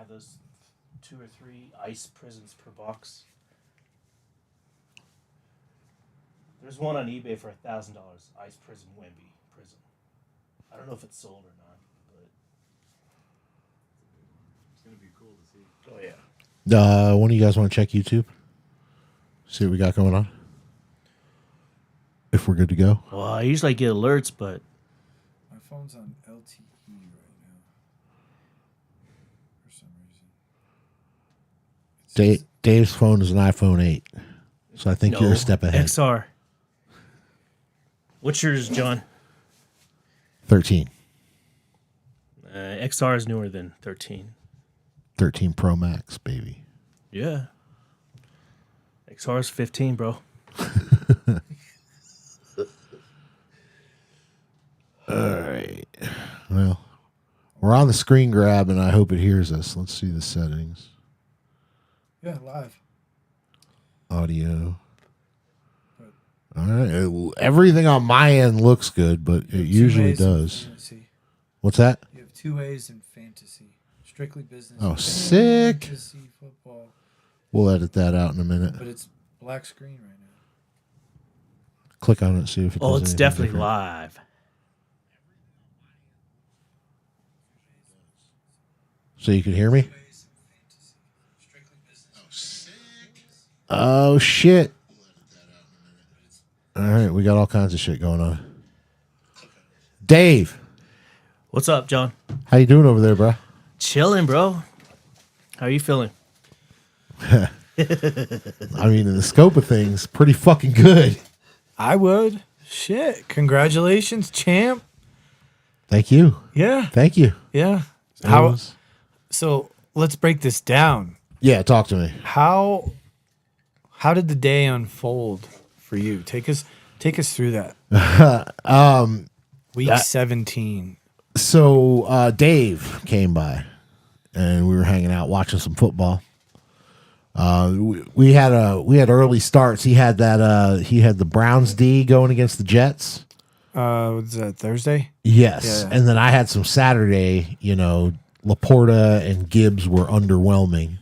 have those 2 or 3 ice prisons per box. There's one on eBay for $1,000. Ice prison Wemby prison. I don't know if it's sold or not, but It's gonna be cool to see. oh yeah. One of you guys want to check YouTube? See what we got going on? If we're good to go. Well, I usually get alerts, but My phone's on LTE right now. For some reason. Dave's phone is an iPhone 8. So I think you're a step ahead. XR. What's yours, John? 13. XR is newer than 13. 13 Pro Max, baby. Yeah. XR is 15, bro. All right. Well, we're on the screen grab, and I hope it hears us. Let's see the settings. Yeah, live. Audio. All right. Everything on my end looks good, but it usually does. What's that? You have 2 A's in fantasy. Strictly business. Oh, sick. Fantasy football. We'll edit that out in a minute. But it's black screen right now. Click on it, see if it does Oh, it's anything definitely different. live. So you can hear me? Oh, shit. All right, we got all kinds of shit going on. Dave, What's up, John? how you doing over there, bro? Chilling, bro. How are you feeling? I mean, in the scope of things, pretty fucking good. I would. Shit. Congratulations, champ. Thank you. Yeah. Thank you. Yeah. It How? was- So let's break this down. Yeah, talk to me. How did the day unfold for you? Take us through that. Week 17. So Dave came by, and we were hanging out watching some football. We had early starts. He had the Browns D going against the Jets. Was that Thursday? Yes, Yeah. and then I had some Saturday. Laporta and Gibbs were underwhelming.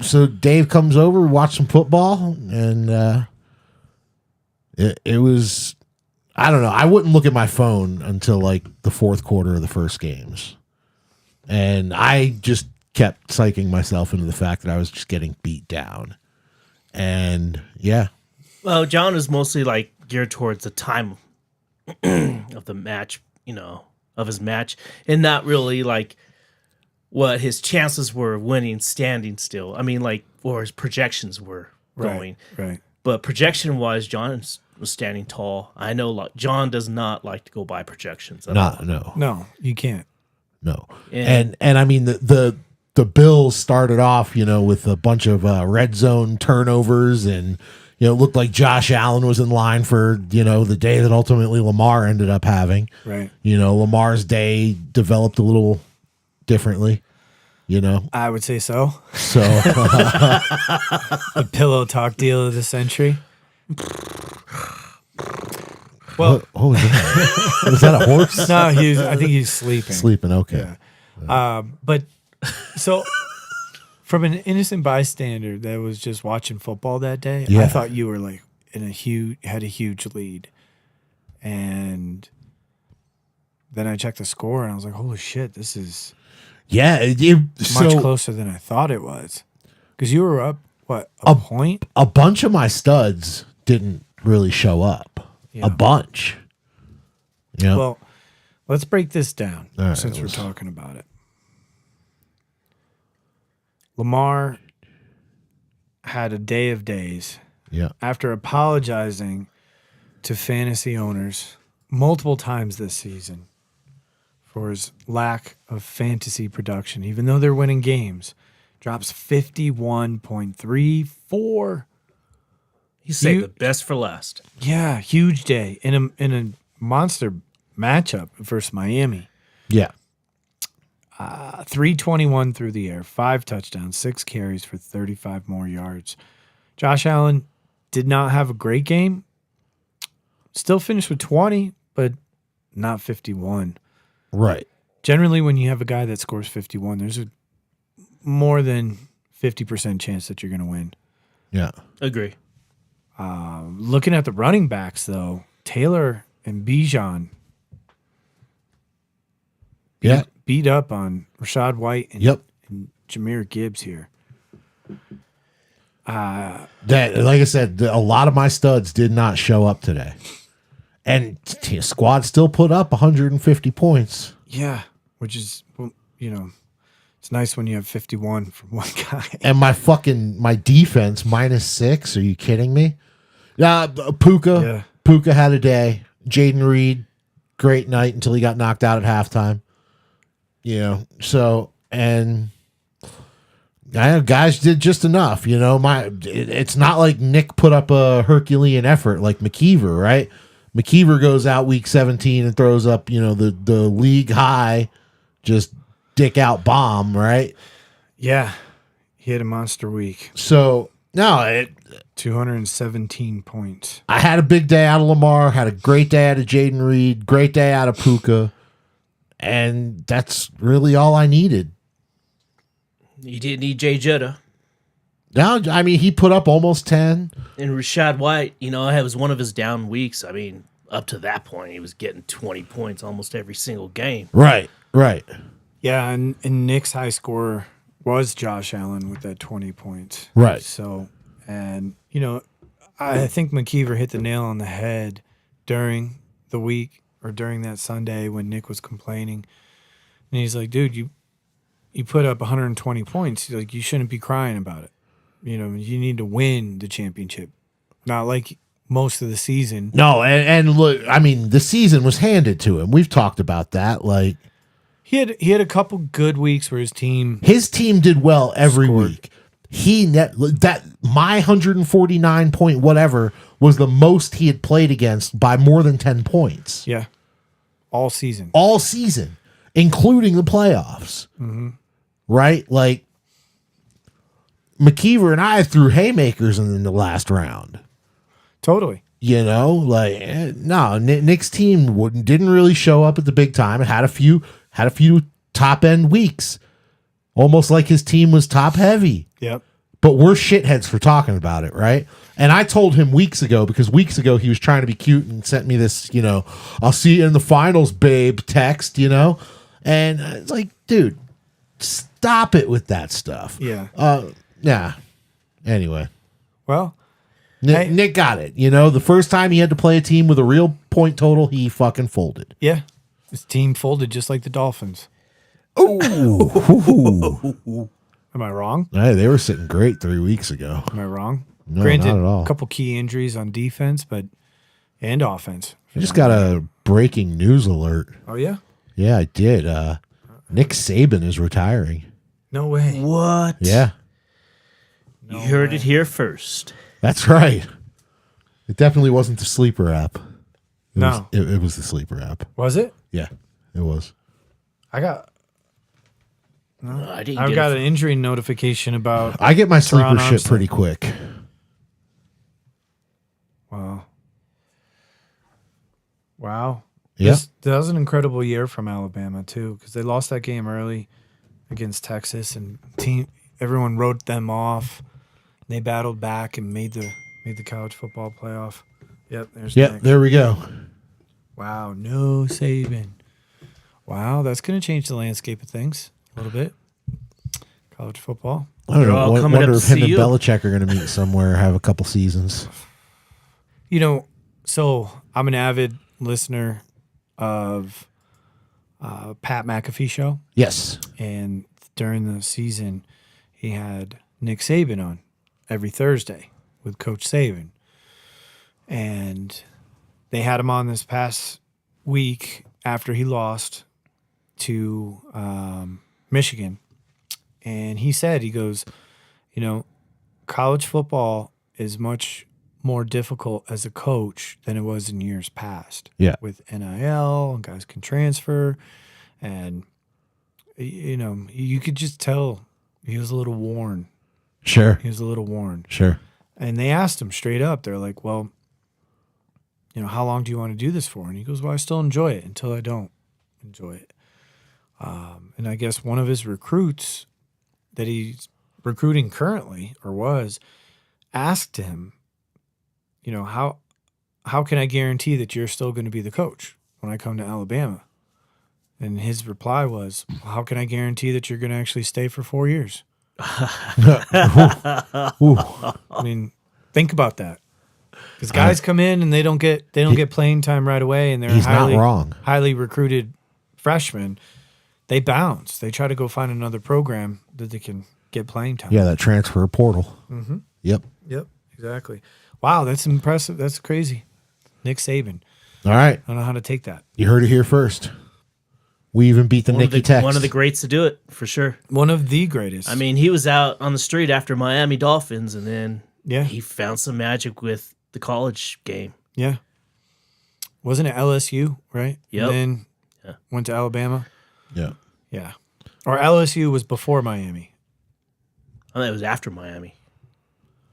So Dave comes over, watch some football, and it was, I don't know. I wouldn't look at my phone until like the fourth quarter of the first games, and I just kept psyching myself into the fact that I was just getting beat down, and yeah. Well, John is mostly like geared towards the time of the match, of his match, and not really like what his chances were of winning standing still. I mean, like, or his projections were going. Right. But projection wise, John was standing tall. I know John does not like to go by projections at all. No, you can't. No. And- And I mean the Bills started off, with a bunch of red zone turnovers, and it looked like Josh Allen was in line for, the day that ultimately Lamar ended up having. Right. Lamar's day developed a little differently, I would say so. So The pillow talk deal of the century. Well, what was that? Was that a horse? no, I think he's sleeping. Sleeping, okay. Yeah. But so from an innocent bystander that was just watching football that day, Yeah. I thought you were like had a huge lead. And then I checked the score and I was like, holy shit, this is Yeah, much closer than I thought it was. Because you were up, what, a point? a bunch of my studs didn't really show up. Yeah. A bunch. Well, let's break this down All right, since we're talking about it. Lamar had a day of days Yeah. after apologizing to fantasy owners multiple times this season for his lack of fantasy production, even though they're winning games. Drops 51.34. He saved the best for last. Yeah, huge day in a monster matchup versus Miami. Yeah. 321 through the air, 5 touchdowns, 6 carries for 35 more yards. Josh Allen did not have a great game. Still finished with 20, but not 51. Right. Generally, when you have a guy that scores 51, there's a more than 50% chance that you're going to win. Yeah. Agree. Looking at the running backs, though, Taylor and Bijan Yeah. beat up on Rashad White and, Yep. and Jahmyr Gibbs here. That, like I said, a lot of my studs did not show up today. And squad still put up 150 points. Yeah, which is, well, it's nice when you have 51 from one guy. And my defense -6. Are you kidding me? Yeah, Puka had a day. Jaden Reed, great night until he got knocked out at halftime. So and guys did just enough. It's not like Nick put up a Herculean effort like McKeever, right? McKeever goes out week 17 and throws up, the league high, just dick out bomb, right? Yeah, he had a monster week. So no, 217 points. I had a big day out of Lamar, had a great day out of Jaden Reed, great day out of Puka, and that's really all I needed. You didn't need Jay Jetta. Now, I mean, he put up almost 10. And Rashad White, it was one of his down weeks. I mean, up to that point, he was getting 20 points almost every single game. Right. Yeah, and Nick's high scorer was Josh Allen with that 20 points. Right. So, and, I think McKeever hit the nail on the head during the week or during that Sunday when Nick was complaining. And he's like, dude, you put up 120 points. He's like, you shouldn't be crying about it. You need to win the championship, not like most of the season. No, and look, I mean, the season was handed to him. We've talked about that. Like he had a couple good weeks where his team did well every scored. week. My 149 point whatever was the most he had played against by more than 10 points. Yeah, all season, including the playoffs. Mm-hmm. Right, like. McKeever and I threw haymakers in the last round. Totally. No, Nick's team didn't really show up at the big time. It had a few top end weeks, almost like his team was top heavy. Yep. But we're shitheads for talking about it, right? And I told him weeks ago because weeks ago he was trying to be cute and sent me this, I'll see you in the finals, babe, text, and it's like, dude, stop it with that stuff. Yeah. Yeah. Anyway. Well, Nick got it. The first time he had to play a team with a real point total, he fucking folded. Yeah. His team folded just like the Dolphins. Ooh. Am I wrong? Hey, they were sitting great 3 weeks ago. Am I wrong? No, Granted, not at all. a couple key injuries on defense, and offense. I just got a breaking news alert. Oh, yeah? Yeah, I did. Nick Saban is retiring. No way. What? Yeah. You heard it here first. That's right. It definitely wasn't the sleeper app. No. It was the sleeper app. Was it? Yeah, it was. I got I didn't I've get got it. an injury notification about. I get my sleeper Teron shit Armstead. pretty quick. Wow. Yeah. That was an incredible year from Alabama too, because they lost that game early against Texas, and everyone wrote them off. They battled back and made the college football playoff. Yep, there's Yep, Nick. there we go. Wow, no Saban. Wow, that's going to change the landscape of things a little bit. College football. I don't They're know. all I coming wonder up if to him see and you. Belichick are going to meet somewhere, have a couple seasons. So I'm an avid listener of Pat McAfee show, Yes. and during the season, he had Nick Saban on every Thursday with Coach Saban, and they had him on this past week after he lost to Michigan, and he said, he goes, college football is much more difficult as a coach than it was in years past. Yeah. With NIL, and guys can transfer, and you could just tell he was a little worn. Sure. He was a little worn. Sure. And they asked him straight up. They're like, well, how long do you want to do this for? And he goes, well, I still enjoy it until I don't enjoy it. And I guess one of his recruits that he's recruiting currently or was asked him, how can I guarantee that you're still going to be the coach when I come to Alabama? And his reply was, well, how can I guarantee that you're going to actually stay for 4 years? I mean, think about that. Because guys come in and they don't get playing time right away, and they're He's not wrong. highly recruited freshmen. They bounce. They try to go find another program that they can get playing time. Yeah, that transfer portal. Mm-hmm. Yep. Yep, exactly. Wow, that's impressive. That's crazy. Nick Saban. All right. I don't know how to take that. You heard it here first. We even beat the Nicky text. One of the greats to do it, for sure. One of the greatest. I mean, he was out on the street after Miami Dolphins, and then Yeah. he found some magic with the college game. Yeah. Wasn't it LSU, right? Yep. And then went to Alabama. Yeah. Yeah. Or LSU was before Miami. I think it was after Miami.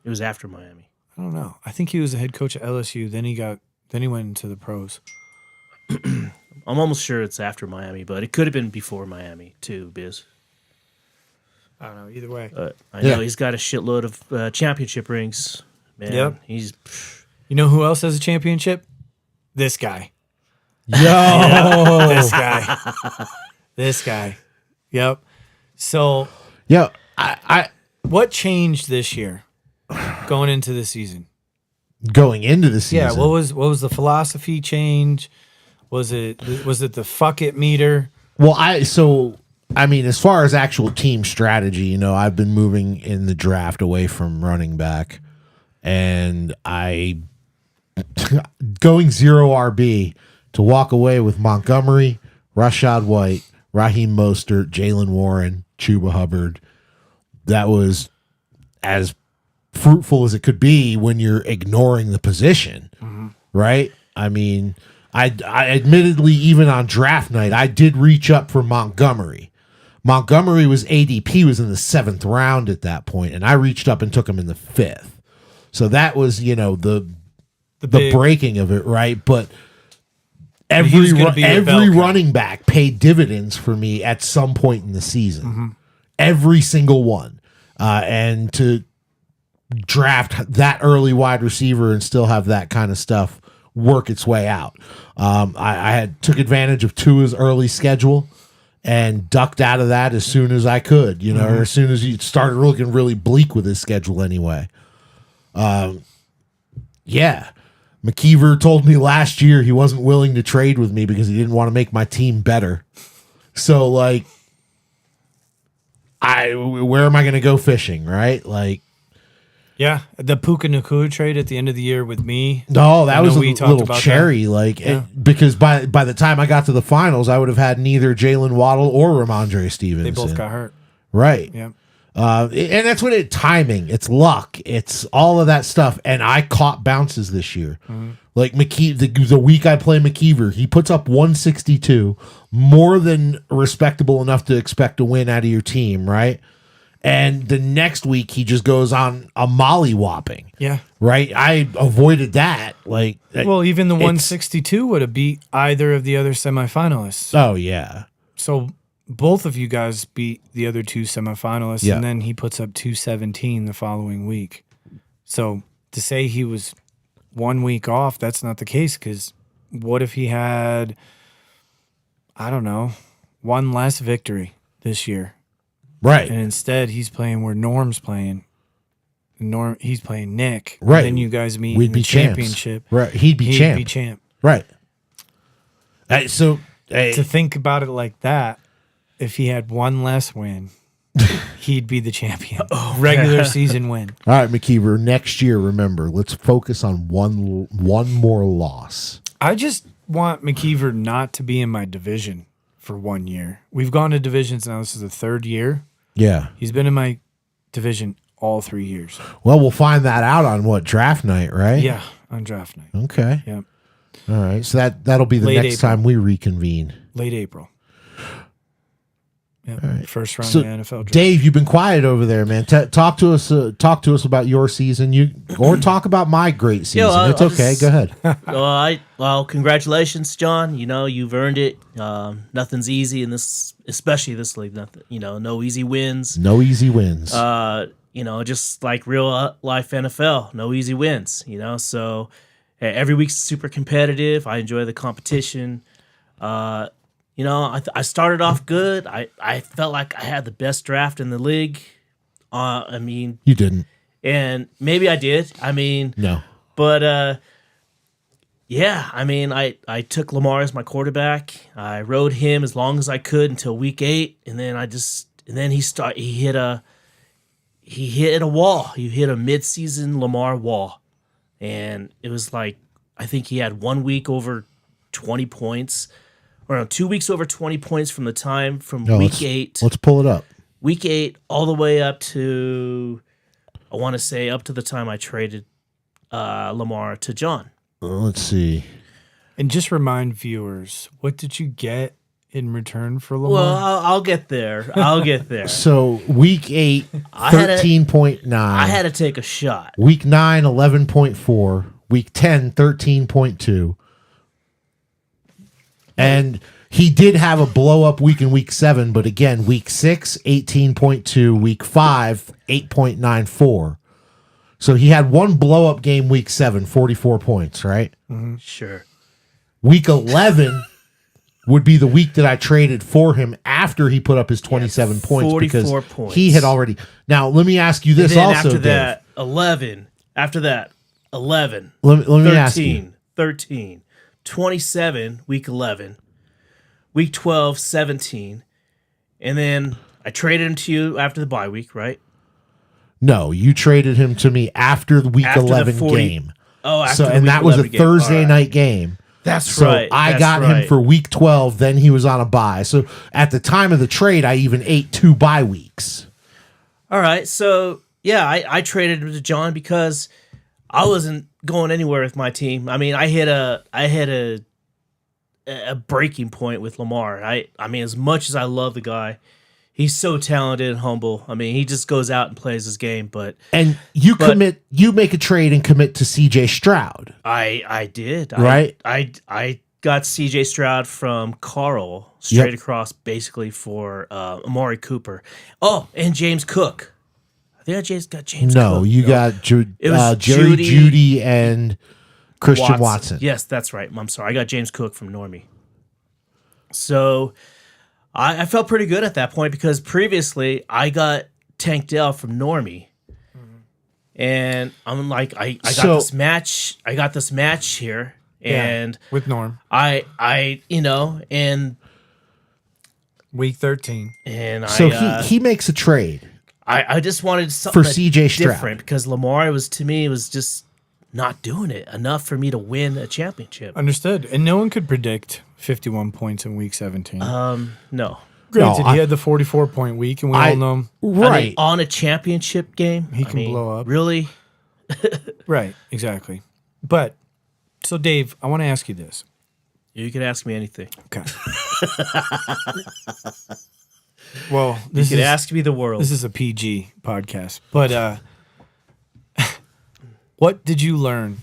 It was after Miami. I don't know. I think he was the head coach at LSU. Then he went into the pros. I'm almost sure it's after Miami, but it could have been before Miami too, Biz. I don't know. Either way. I know he's got a shitload of championship rings. Man, Yep. he's You know who else has a championship? This guy. Yo. This guy. This guy. Yep. So Yo. I what changed this year going into the season? going into the season. Yeah, what was the philosophy change? Was it the fuck it meter? Well, I mean, as far as actual team strategy, I've been moving in the draft away from running back, and going 0 RB to walk away with Montgomery, Rashad White, Raheem Mostert, Jalen Warren, Chuba Hubbard. That was as fruitful as it could be when you're ignoring the position, right? I mean, I admittedly, even on draft night, I did reach up for Montgomery. Montgomery was ADP was in the 7th round at that point, and I reached up and took him in the 5th. So that was, the breaking of it, right? But every running back paid dividends for me at some point in the season. Every single one. And to draft that early wide receiver and still have that kind of stuff work its way out. I took advantage of Tua's early schedule and ducked out of that as soon as I could, or as soon as he started looking really bleak with his schedule anyway. McKeever told me last year he wasn't willing to trade with me because he didn't want to make my team better. So, where am I going to go fishing, right? Yeah, the Puka Nacua trade at the end of the year with me. No, that was a little cherry. Because by the time I got to the finals, I would have had neither Jalen Waddle or Ramondre Stevenson. They both got hurt. Right. Yeah. And that's what timing. It's luck. It's all of that stuff. And I caught bounces this year. Like McKeever, the week I play McKeever, he puts up 162, more than respectable enough to expect a win out of your team, right? And the next week he just goes on a mollywhopping. Yeah. Right? I avoided that. Well, even the 162 would have beat either of the other semifinalists. Oh, yeah. So both of you guys beat the other two semifinalists, Yeah. and then he puts up 217 the following week. So to say he was 1 week off, that's not the case, because what if he had, I don't know, one less victory this year? Right. And instead he's playing where Norm's playing. He's playing Nick. Right. And then you guys meet We'd in be the champs. championship. Right. He'd be champ. Right. To think about it like that, if he had one less win, he'd be the champion. Regular season win. All right, McKeever, next year, remember, let's focus on one more loss. I just want McKeever not to be in my division for 1 year. We've gone to divisions now. This is the 3rd year. Yeah. He's been in my division all 3 years. Well, we'll find that out on draft night, right? Yeah, on draft night. Okay. Yep. All right. So that'll be the Late next April. time we reconvene. Late April. Yep. All right. right. First round So, of the NFL draft. Dave, you've been quiet over there, man. Talk to us. Talk to us about your season. Or talk about my great season. It's I'll okay. just- Go ahead. Well, congratulations, John. You know, you've earned it. Nothing's easy in this, especially this league. Nothing, no easy wins. No easy wins. Just like real life NFL, no easy wins. So every week's super competitive. I enjoy the competition. I started off good. I felt like I had the best draft in the league. You didn't. And maybe I did. No. But I took Lamar as my quarterback. I rode him as long as I could until week 8, and then he hit a wall. He hit a midseason Lamar wall, and it was like I think he had 1 week over 20 points, or no, 2 weeks over 20 points from week 8. Let's pull it up. Week 8 all the way up to, I want to say, up to the time I traded Lamar to John. Let's see. And just remind viewers, what did you get in return for Lamar? Well, I'll get there. So week 8, 13.9. I had to take a shot. Week 9, 11.4. Week 10, 13.2. And he did have a blow up week in week 7, but again, week 6, 18.2. Week 5, 8.94. So he had one blow up game week 7, 44 points, right? Mm-hmm. Sure. Week 11 would be the week that I traded for him after he put up his 27 points, because 44 points. he had already. Now, let me ask you this And then also, after Dave. that, 11. After that, 11. Let me ask you. 13. 27, week 11. Week 12, 17. And then I traded him to you after the bye week, right? No, you traded him to me after the week After the 11 40 game. Oh, after So, the and week that was a 11 game. Thursday All right. night game. That's So right. I That's got right. him for week 12. Then he was on a bye. So at the time of the trade, I even ate 2 bye weeks. All right. So, yeah, I traded him to John because I wasn't going anywhere with my team. I hit a breaking point with Lamar. As much as I love the guy, he's so talented and humble. He just goes out and plays his game. And you make a trade and commit to CJ Stroud. I did. Right? I got CJ Stroud from Carl straight across, basically for Amari Cooper. Oh, and James Cook. I think I got James Cook. No, you got It was Jerry Jeudy and Christian Watson. Yes, that's right. I'm sorry. I got James Cook from Normie. So I felt pretty good at that point because previously I got Tank Dell from Normie. And I'm like, I got this match. I got this match here. And with Norm. And Week 13. and So I he makes a trade. I just wanted something For CJ Stroud. different because Lamar was just not doing it enough for me to win a championship. Understood. And no one could predict 51 points in week 17. No. Granted, No, he had the 44-point week, and we all know Right. On a championship game, He can blow up. Really? Right, exactly. But, so Dave, I want to ask you this. You can ask me anything. Okay. Well, You this can is ask me the world. this is a PG podcast, but what did you learn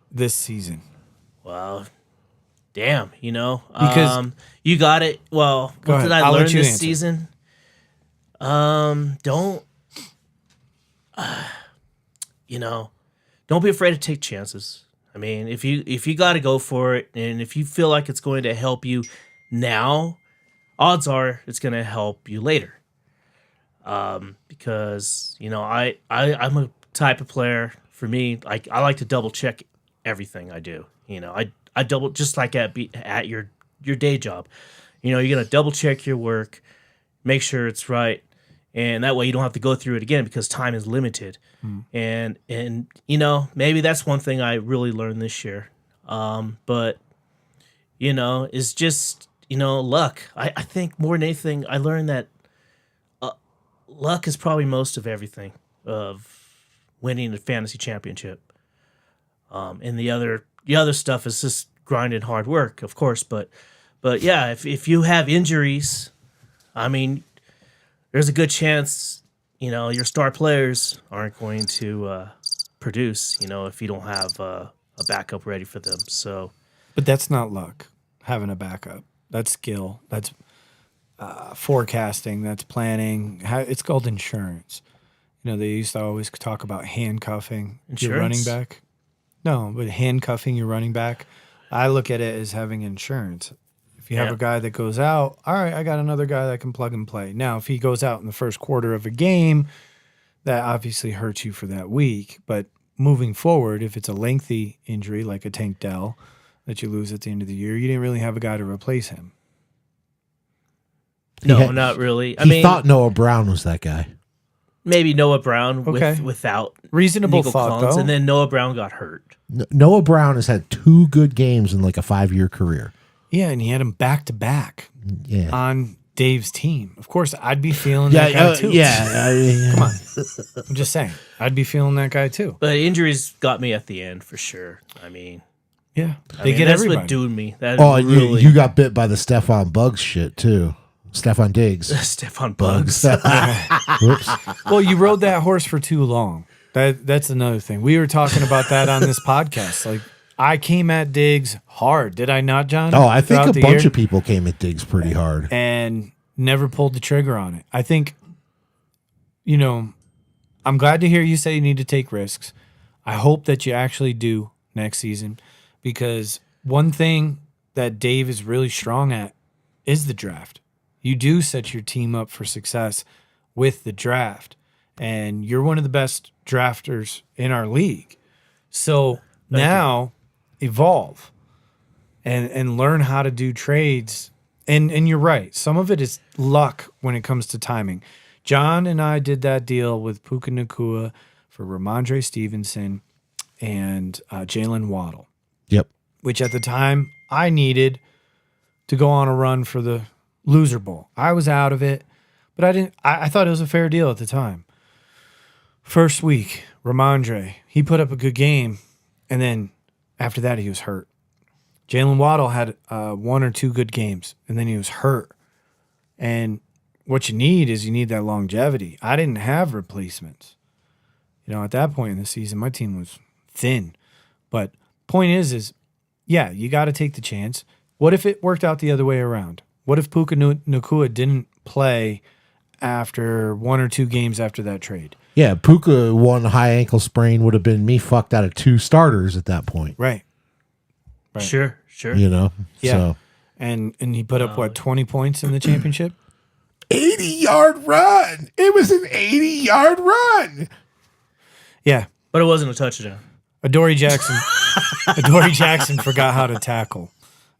this season? Well, damn, Because- you got it. Well, Go what ahead. did I I'll learn let you this answer. season? Don't don't be afraid to take chances. If you got to go for it, and if you feel like it's going to help you now, odds are it's going to help you later. Because I'm a type of player. For me, I like to double check everything I do. I double, just like at your day job. You're gonna double check your work, make sure it's right, and that way you don't have to go through it again because time is limited. And maybe that's one thing I really learned this year. But it's just luck. I think more than anything, I learned that luck is probably most of everything of winning a fantasy championship. And the other stuff is just grinding hard work, of course. But yeah, if you have injuries, I mean, there's a good chance, your star players aren't going to produce, if you don't have a backup ready for them. So, But that's not luck, having a backup. That's skill. That's forecasting. That's planning. It's called insurance. They used to always talk about handcuffing your running Insurance? back. No, but handcuffing your running back. I look at it as having insurance. If you have Yeah. a guy that goes out, all right, I got another guy that can plug and play. Now, if he goes out in the first quarter of a game, that obviously hurts you for that week. But moving forward, if it's a lengthy injury like a Tank Dell that you lose at the end of the year, you didn't really have a guy to replace him. no, had- not really. I He mean, thought Noah Brown was that guy. maybe Noah Brown Okay. without Reasonable Nico thought, Collins, though. and then Noah Brown got hurt. Noah Brown has had 2 good games in like a 5-year career. Yeah, and he had him back to back Yeah. on Dave's team. Of course, I'd be feeling that guy too. Come on. I'm just saying. I'd be feeling that guy too. But injuries got me at the end for sure. I mean, Yeah. I They mean, get that's everybody. what doomed me. That Oh, and really you got bit by the Stephon Bugs shit too. Stephon Diggs. Stefan Bugs. Whoops. Well, you rode that horse for too long. That's another thing. We were talking about that on this podcast. Like, I came at Diggs hard, did I not, John? Oh, I think Throughout a the bunch year? of people came at Diggs pretty hard. And never pulled the trigger on it. I think, I'm glad to hear you say you need to take risks. I hope that you actually do next season, because one thing that Dave is really strong at is the draft. You do set your team up for success with the draft, and you're one of the best drafters in our league. So now evolve and learn how to do trades. And you're right. Some of it is luck when it comes to timing. John and I did that deal with Puka Nakua for Ramondre Stevenson and Jalen Waddle, Yep. which at the time I needed to go on a run for the loser bowl. I was out of it, but I didn't. I thought it was a fair deal at the time. First week, Ramondre, he put up a good game, and then after that he was hurt. Jalen Waddle had 1 or 2 good games, and then he was hurt. And what you need that longevity. I didn't have replacements. At that point in the season, my team was thin. But point is yeah, you got to take the chance. What if it worked out the other way around? What if Puka Nakua didn't play after 1 or 2 games after that trade? Yeah, Puka, one high ankle sprain would have been me fucked out of 2 starters at that point. Right. Sure. Yeah. So And he put up, 20 points in the championship? 80-yard run. It was an 80-yard run. Yeah. But it wasn't a touchdown. Adoree Jackson forgot how to tackle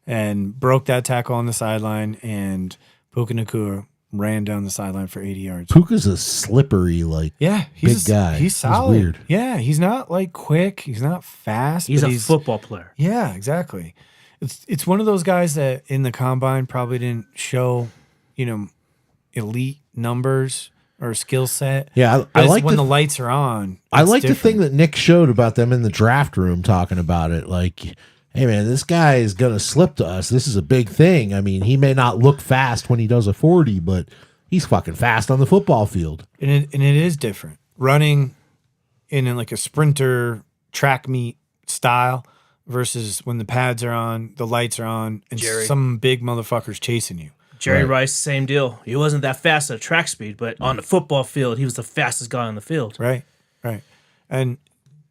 and broke that tackle on the sideline, and Puka Nakua ran down the sideline for 80 yards. Puka's a slippery, Yeah, big guy. He's He's solid. weird. Yeah, he's not quick. He's not fast. He's but a football player. Yeah, exactly. It's one of those guys that in the combine probably didn't show, elite numbers or skill set. Yeah, But I like when the the lights are on. I it's like the different. thing that Nick showed about them in the draft room talking about it. Like, hey, man, this guy is going to slip to us. This is a big thing. I mean, he may not look fast when he does a 40, but he's fucking fast on the football field. And it is different. Running in a sprinter track meet style versus when the pads are on, the lights are on, and Jerry. some big motherfuckers chasing you. Jerry Right. Rice, same deal. He wasn't that fast at track speed, but on the football field, he was the fastest guy on the field. Right. And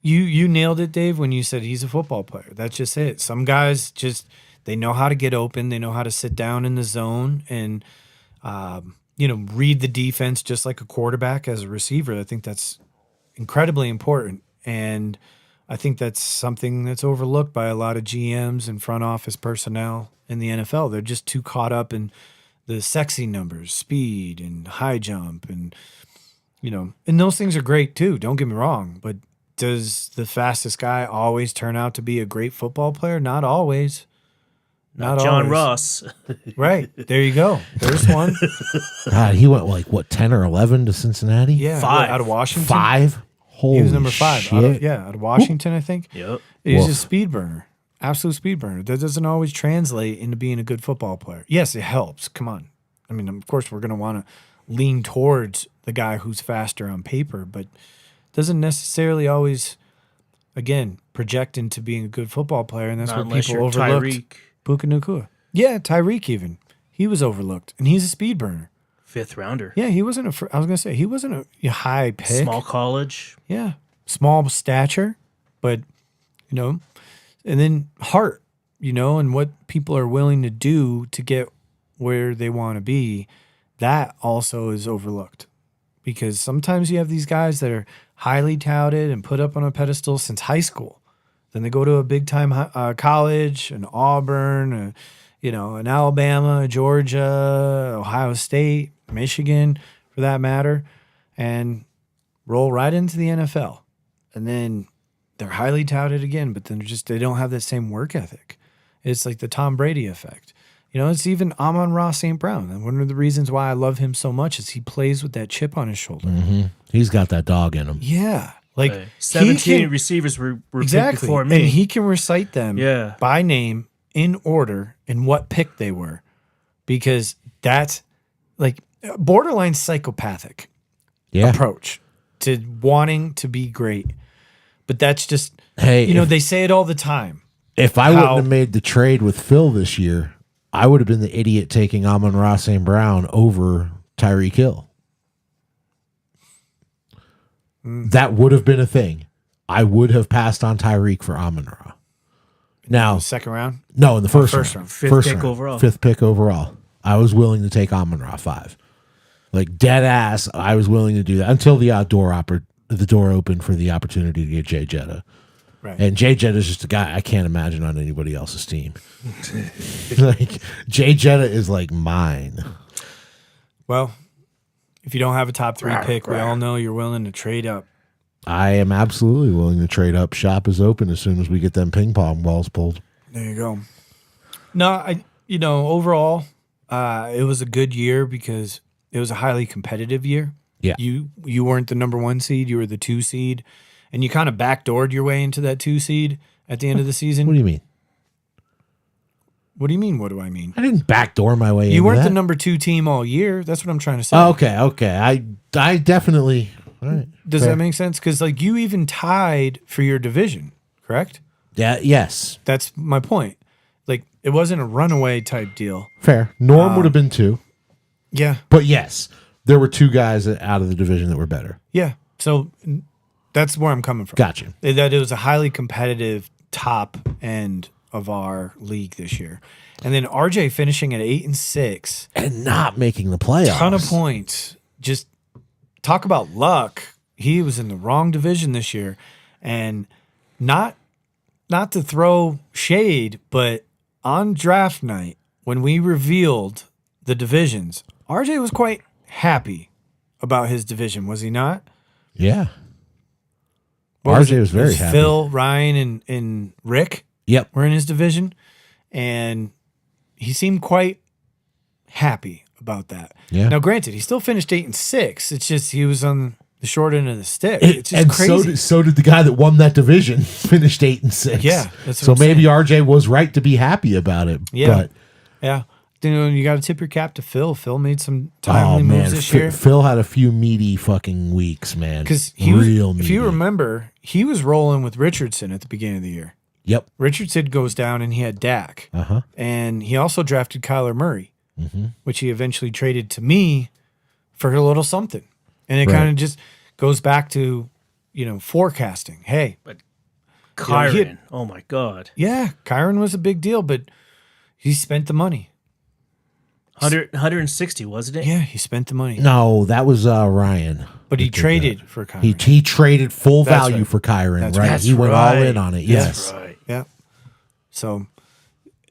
you nailed it, Dave, when you said he's a football player. That's just it. Some guys they know how to get open. They know how to sit down in the zone and, read the defense just like a quarterback as a receiver. I think that's incredibly important. And I think that's something that's overlooked by a lot of GMs and front office personnel in the NFL. They're just too caught up in the sexy numbers, speed and high jump and those things are great too. Don't get me wrong, but does the fastest guy always turn out to be a great football player? Not always. Not John always. Ross. Right. There you go. There's one. God, he went 10 or 11 to Cincinnati? Yeah. 5. Out of Washington. 5? Holy He was number 5. shit. Out of Washington, I think. Yep. He's Woof. a speed burner. Absolute speed burner. That doesn't always translate into being a good football player. Yes, it helps. Come on. I mean, of course, we're going to want to lean towards the guy who's faster on paper, but doesn't necessarily always, again, project into being a good football player, and that's Not what unless people you're overlooked. Tyreek. Puka Nacua. Yeah, Tyreek even. He was overlooked, and he's a speed burner. 5th rounder. Yeah, he wasn't I was going to say, he wasn't a high pick. Small college. Yeah, small stature, but, and then heart, and what people are willing to do to get where they want to be, that also is overlooked. Because sometimes you have these guys that are highly touted and put up on a pedestal since high school. Then they go to a big-time college, an Auburn, an Alabama, Georgia, Ohio State, Michigan, for that matter, and roll right into the NFL. And then they're highly touted again, but then they don't have that same work ethic. It's like the Tom Brady effect. It's even Amon-Ra St. Brown. And one of the reasons why I love him so much is he plays with that chip on his shoulder. Mm-hmm. He's got that dog in him. Yeah. Like 17 receivers were exactly picked before me. And he can recite them by name in order and what pick they were. Because that's like borderline psychopathic approach to wanting to be great. But that's just, they say it all the time. If I wouldn't have made the trade with Phil this year, I would have been the idiot taking Amon-Ra St. Brown over Tyreek Hill. That would have been a thing. I would have passed on Tyreek for Amon-Ra. Now, second round? No, in the first round. Fifth pick overall. 5th pick overall. I was willing to take Amon-Ra 5. Like dead ass, I was willing to do that until the door opened for the opportunity to get Jay Jetta. Right. And Jay Jetta is just a guy I can't imagine on anybody else's team. Like Jay Jetta is like mine. Well, if you don't have a top 3 pick, we all know you're willing to trade up. I am absolutely willing to trade up. Shop is open as soon as we get them ping pong balls pulled. There you go. No, overall, it was a good year because it was a highly competitive year. Yeah. You weren't the number 1 seed, you were the 2 seed. And you kind of backdoored your way into that 2 seed at the end of the season. What do you mean? What do you mean? What do I mean? I didn't backdoor my way into You weren't that. the number 2 team all year. That's what I'm trying to say. Oh, okay. I definitely. All right. Does that make sense? Because you even tied for your division, correct? Yeah. Yes. That's my point. It wasn't a runaway type deal. Fair. Norm would have been 2. Yeah. But yes, there were 2 guys out of the division that were better. Yeah. So that's where I'm coming from. Gotcha. That it was a highly competitive top end of our league this year. And then RJ finishing at 8-6. And not making the playoffs. Ton of points. Just talk about luck. He was in the wrong division this year. And not to throw shade, but on draft night, when we revealed the divisions, RJ was quite happy about his division, was he not? Yeah. RJ was very happy. Phil, Ryan, and Rick were in his division, and he seemed quite happy about that. Yeah. Now, granted, he still finished 8-6. It's just he was on the short end of the stick. It's just and crazy. so did the guy that won that division, finished 8-6. Yeah, that's what so I'm maybe saying. RJ was right to be happy about it. Yeah. But, Yeah. You got to tip your cap to Phil. Phil made some timely moves this year. Phil had a few meaty fucking weeks, man. Because if you remember, he was rolling with Richardson at the beginning of the year. Yep. Richardson goes down and he had Dak. Uh-huh. And he also drafted Kyler Murray, which he eventually traded to me for a little something. And it kind of just goes back to, forecasting. Hey. But Kyron, oh my God. Yeah, Kyron was a big deal, but he spent the money. 160, wasn't it? Yeah, he spent the money. No, that was Ryan. But he traded for Kyron. He traded full That's value right. for Kyron, That's right? right. He went all in on it. Yes. That's right. Yeah. So,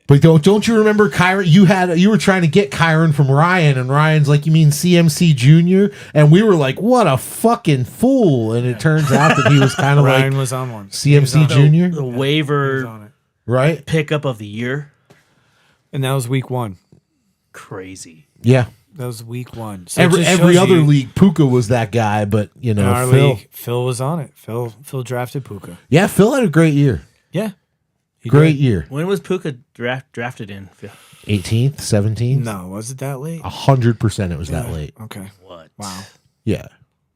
But don't you remember Kyron? You were trying to get Kyron from Ryan, and Ryan's like, you mean CMC Jr.? And we were like, what a fucking fool! And it turns out that he was kind of Ryan like was on one. CMC Jr. The He was waiver on it. Right? pickup of the year. And that was week 1. Crazy. Yeah. That was week 1. So it Every just shows other you, league, Puka was that guy, but in our Phil. league, Phil was on it. Phil drafted Puka. Yeah, Phil had a great year. Yeah. Great year. When was Puka drafted in? 18th, 17th. No, was it that late? 100% it was that late. Okay. What? Wow. Yeah.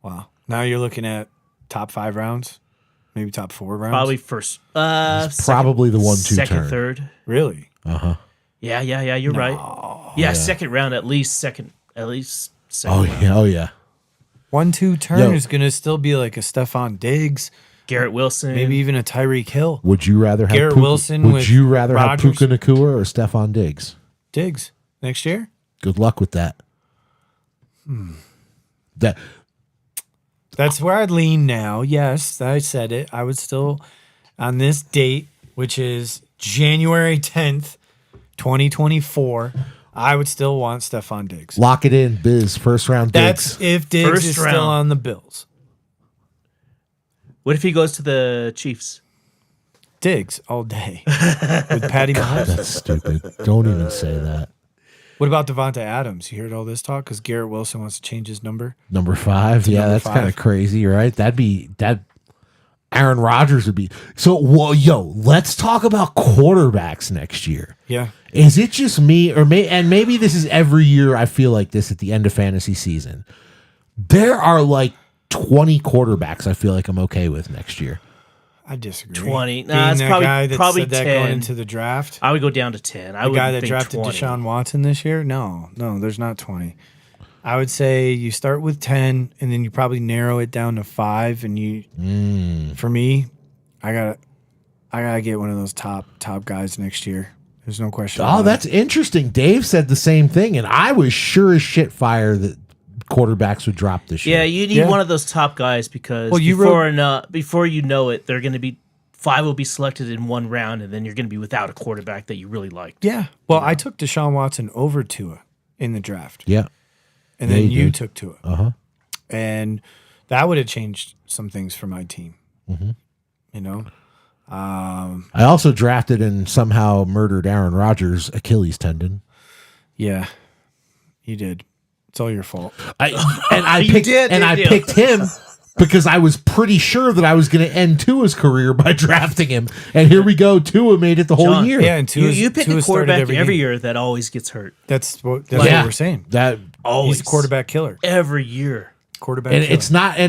Wow. Now you're looking at top 5 rounds, maybe top 4 rounds. Probably first. Probably the 1-2 second, turn. third. Really? Yeah. You're right. Yeah, second round at least. Second. Oh round. yeah. Oh yeah. 1-2 turn Yo. is gonna still be like a Stephon Diggs, Garrett Wilson. maybe even a Tyreek Hill. Would you rather have Garrett Wilson Would with you rather have Rodgers? Puka Nakua or Stephon Diggs? Diggs next year. Good luck with that. That That's where I'd lean now. Yes, I said it. I would still, on this date, which is January 10th, 2024, I would still want Stephon Diggs. lock it in, Biz. First round That's Diggs. if Diggs First is round. still on the Bills. What if he goes to the Chiefs? Diggs all day with Patty Mahomes. That's stupid. Don't even say that. What about Devonta Adams? You heard all this talk because Garrett Wilson wants to change his number. Number 5. Yeah, number that's 5. kind of crazy, right? That Aaron Rodgers would be. So, well, let's talk about quarterbacks next year. Yeah. Is it just me, and maybe this is every year I feel like this at the end of fantasy season? There are like 20 quarterbacks I feel like I'm okay with next year. I disagree. 20. Nah, Being it's that probably- guy that probably said that 10. going into the draft. I would go down to 10. I The would guy that think drafted 20. Deshaun Watson this year? No, there's not 20. I would say you start with 10 and then you probably narrow it down to 5 and you for me, I gotta get one of those top guys next year. There's no question. Oh, about that's it. interesting. Dave said the same thing, and I was sure as shit fire that quarterbacks would drop this year. Yeah, you need one of those top guys because Well, you before you know it, they're going to be 5 will be selected in one round, and then you're going to be without a quarterback that you really liked. Yeah. Well, I took Deshaun Watson over Tua in the draft. Yeah. And Yeah, then you you did. took Tua. Uh-huh. And that would have changed some things for my team. You know? I also drafted and somehow murdered Aaron Rodgers' Achilles tendon. Yeah. You did. It's all your fault. I You picked did, and I didn't you? picked him because I was pretty sure that I was going to end Tua's career by drafting him, and here we go. Tua made it the whole John, year. Yeah, and You pick a Tua started quarterback every game. year that always gets hurt. That's what Yeah. we're saying. That Always. He's a quarterback killer. Every year. Quarterback and killer.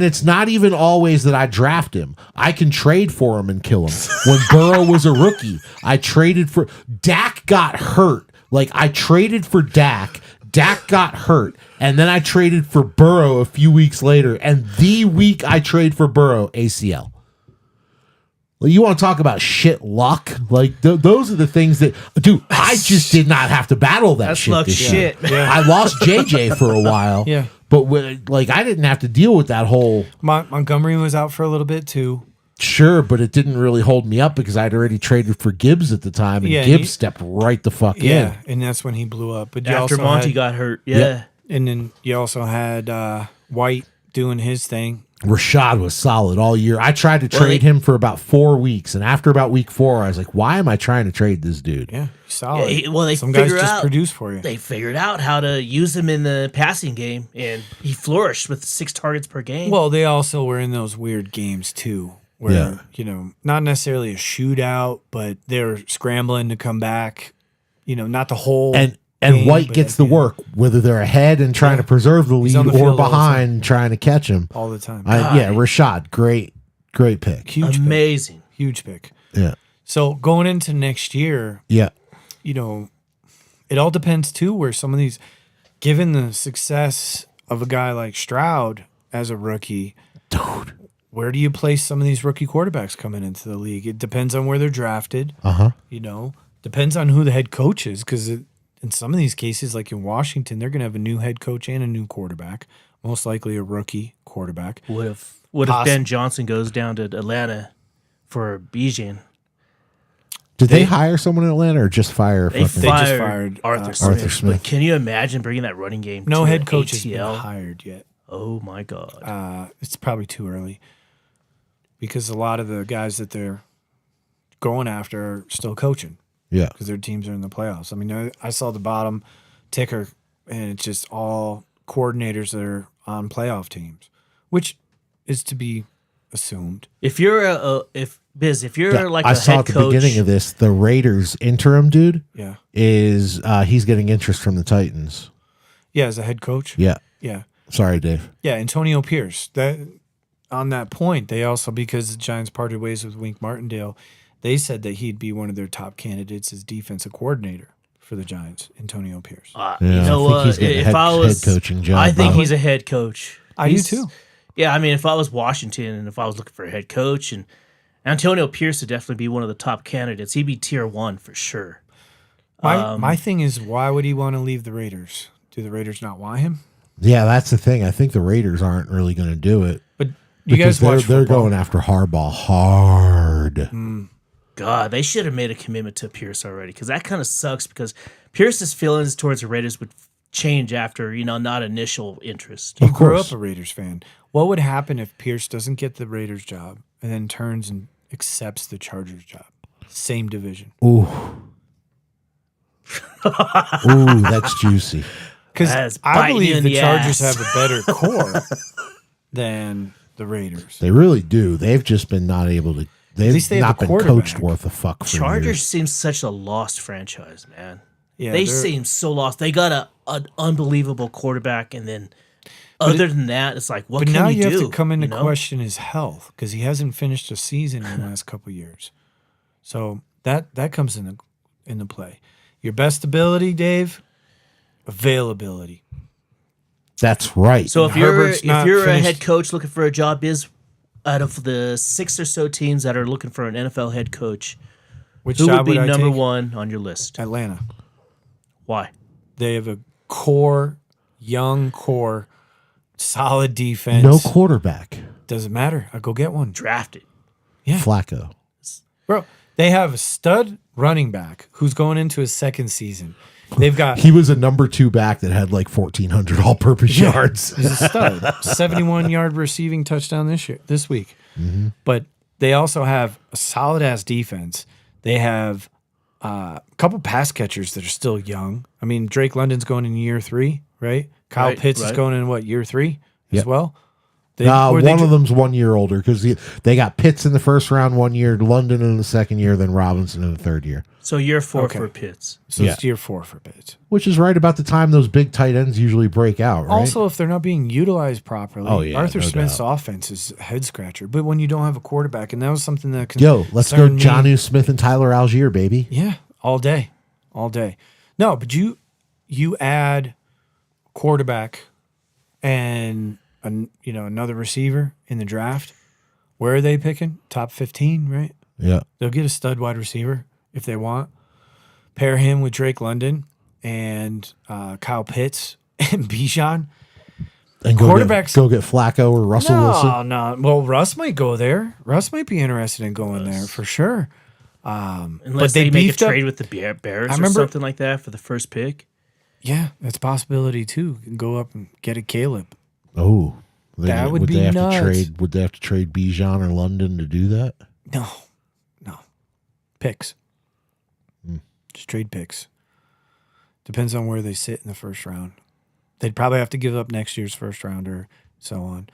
it's not even always that I draft him. I can trade for him and kill him. When Burrow was a rookie, I traded for Dak got hurt. Like I traded for Dak. Dak got hurt, and then I traded for Burrow a few weeks later. And the week I trade for Burrow, ACL. Well, you want to talk about shit luck? Like those are the things that, dude. I just did not have to battle that That's shit. luck this shit. year. I lost JJ for a while. Yeah. But I didn't have to deal with that whole. Montgomery was out for a little bit too. Sure, but it didn't really hold me up because I'd already traded for Gibbs at the time, and Yeah, Gibbs stepped right the fuck Yeah, in. and that's when he blew up. But you After also Monty had, got hurt. Yeah. Yep. and then you also had White doing his thing. Rashad was solid all year. I tried to trade him for about 4 weeks, and after about week 4, I was like, "Why am I trying to trade this dude?" Yeah, he's solid. Yeah, they Some guys figure just out- produce for you. They figured out how to use him in the passing game, and he flourished with 6 targets per game. Well, they also were in those weird games too, where not necessarily a shootout, but they're scrambling to come back. Not the whole And game, White but gets at the end. work, whether they're ahead and trying to preserve the lead on the or field all the behind trying to catch him. all the time. Rashad, great pick. Huge Amazing. pick. Huge pick. Yeah, So going into next year, yeah. it all depends too where some of these, given the success of a guy like Stroud as a rookie, Dude. where do you place some of these rookie quarterbacks coming into the league? It depends on where they're drafted. Depends on who the head coach is, because in some of these cases, like in Washington, they're going to have a new head coach and a new quarterback, most likely a rookie quarterback. What if Ben Johnson goes down to Atlanta for Bijan? Did they hire someone in Atlanta or just fire? They fucking- just fired fired, Arthur Smith. Arthur Smith. But can you imagine bringing that running game No to head the coach has been ATL? hired yet. Oh, my God. It's probably too early because a lot of the guys that they're going after are still coaching Yeah. because their teams are in the playoffs. I mean, I saw the bottom ticker, and it's just all coordinators that are on playoff teams, which is to be assumed. If you're if you're like I a saw head at the coach, beginning of this, the Raiders interim dude Yeah. is he's getting interest from the Titans. Yeah, as a head coach. Yeah. Yeah. Sorry, Dave. Yeah, Antonio Pierce. That on that point, they also, because the Giants parted ways with Wink Martindale, they said that he'd be one of their top candidates as defensive coordinator for the Giants, Antonio Pierce. Yeah, you know I think what? he's getting a If head, I was head coaching job. I think probably. he's a head coach. I do He's- too. Yeah, I mean, if I was Washington and if I was looking for a head coach, and Antonio Pierce would definitely be one of the top candidates. He'd be tier 1 for sure. My thing is, why would he want to leave the Raiders? Do the Raiders not want him? Yeah, that's the thing. I think the Raiders aren't really going to do it. But you Because guys watch they're football. going after Harbaugh hard. God, they should have made a commitment to Pierce already, because that kind of sucks. Because Pierce's feelings towards the Raiders would change after not initial interest. You Of grew course. up a Raiders fan. What would happen if Pierce doesn't get the Raiders job and then turns and accepts the Chargers job? Same division. Ooh. Ooh, that's juicy. Because That's I biting you believe in the the Chargers ass. have a better core than the Raiders. They really do. They've just been not able to. They've least they have not a been quarterback. coached worth a fuck for Chargers years. seem such a lost franchise, man. Yeah, they they're- seem so lost. They got an unbelievable quarterback, and then other than that, it's like, what But can now you you do? have to come into you know? question his health because he hasn't finished a season in the last couple of years. So that comes into play. Your best ability, Dave, availability. That's right. So if And you're Herbert's not a finished- head coach looking for a job, is out of the 6 or so teams that are looking for an NFL head coach, Which who would job be I number take? 1 on your list? Atlanta. Why? They have a core, young core, solid defense. no quarterback. Doesn't matter. I'll go get one. Drafted. Yeah. Flacco. Bro, they have a stud running back who's going into his second season. They've got He was a number 2 back that had like 1,400 all-purpose yards. he's a stud. 71-yard receiving touchdown this week. But they also have a solid ass defense. They have a couple pass catchers that are still young. I mean, Drake London's going in year 3, right? Kyle Right, Pitts is right. going in what, year 3 as Yep. well? They, One of them's 1 year older because they got Pitts in the first round 1 year, London in the second year, then Robinson in the third year, So year 4 Okay. for Pitts. So Yeah. it's year 4 for Pitts. which is right about the time those big tight ends usually break out, right? Also, if they're not being utilized properly, Oh, yeah, Arthur no Smith's doubt. offense is a head scratcher. But when you don't have a quarterback, and that was something that Yo, let's go concerned me- Jonnu Smith and Tyler Algier, baby. Yeah, all day. No, but you add quarterback and another receiver in the draft. Where are they picking? Top 15, right? Yeah. They'll get a stud wide receiver if they want. Pair him with Drake London and Kyle Pitts and Bijan. And Quarterbacks- go get Flacco or Russell Wilson. No. Well, Russ might go there. Russ might be interested in going there for sure. Unless they they make a beefed up- trade with the Bears I or remember- something like that for the first pick. Yeah, that's a possibility too. You can go up and get a Caleb. Oh, That would be they have nuts. to trade? Would they have to trade Bijan or London to do that? No. Picks. Just trade picks. Depends on where they sit in the first round. They'd probably have to give up next year's first rounder, so on.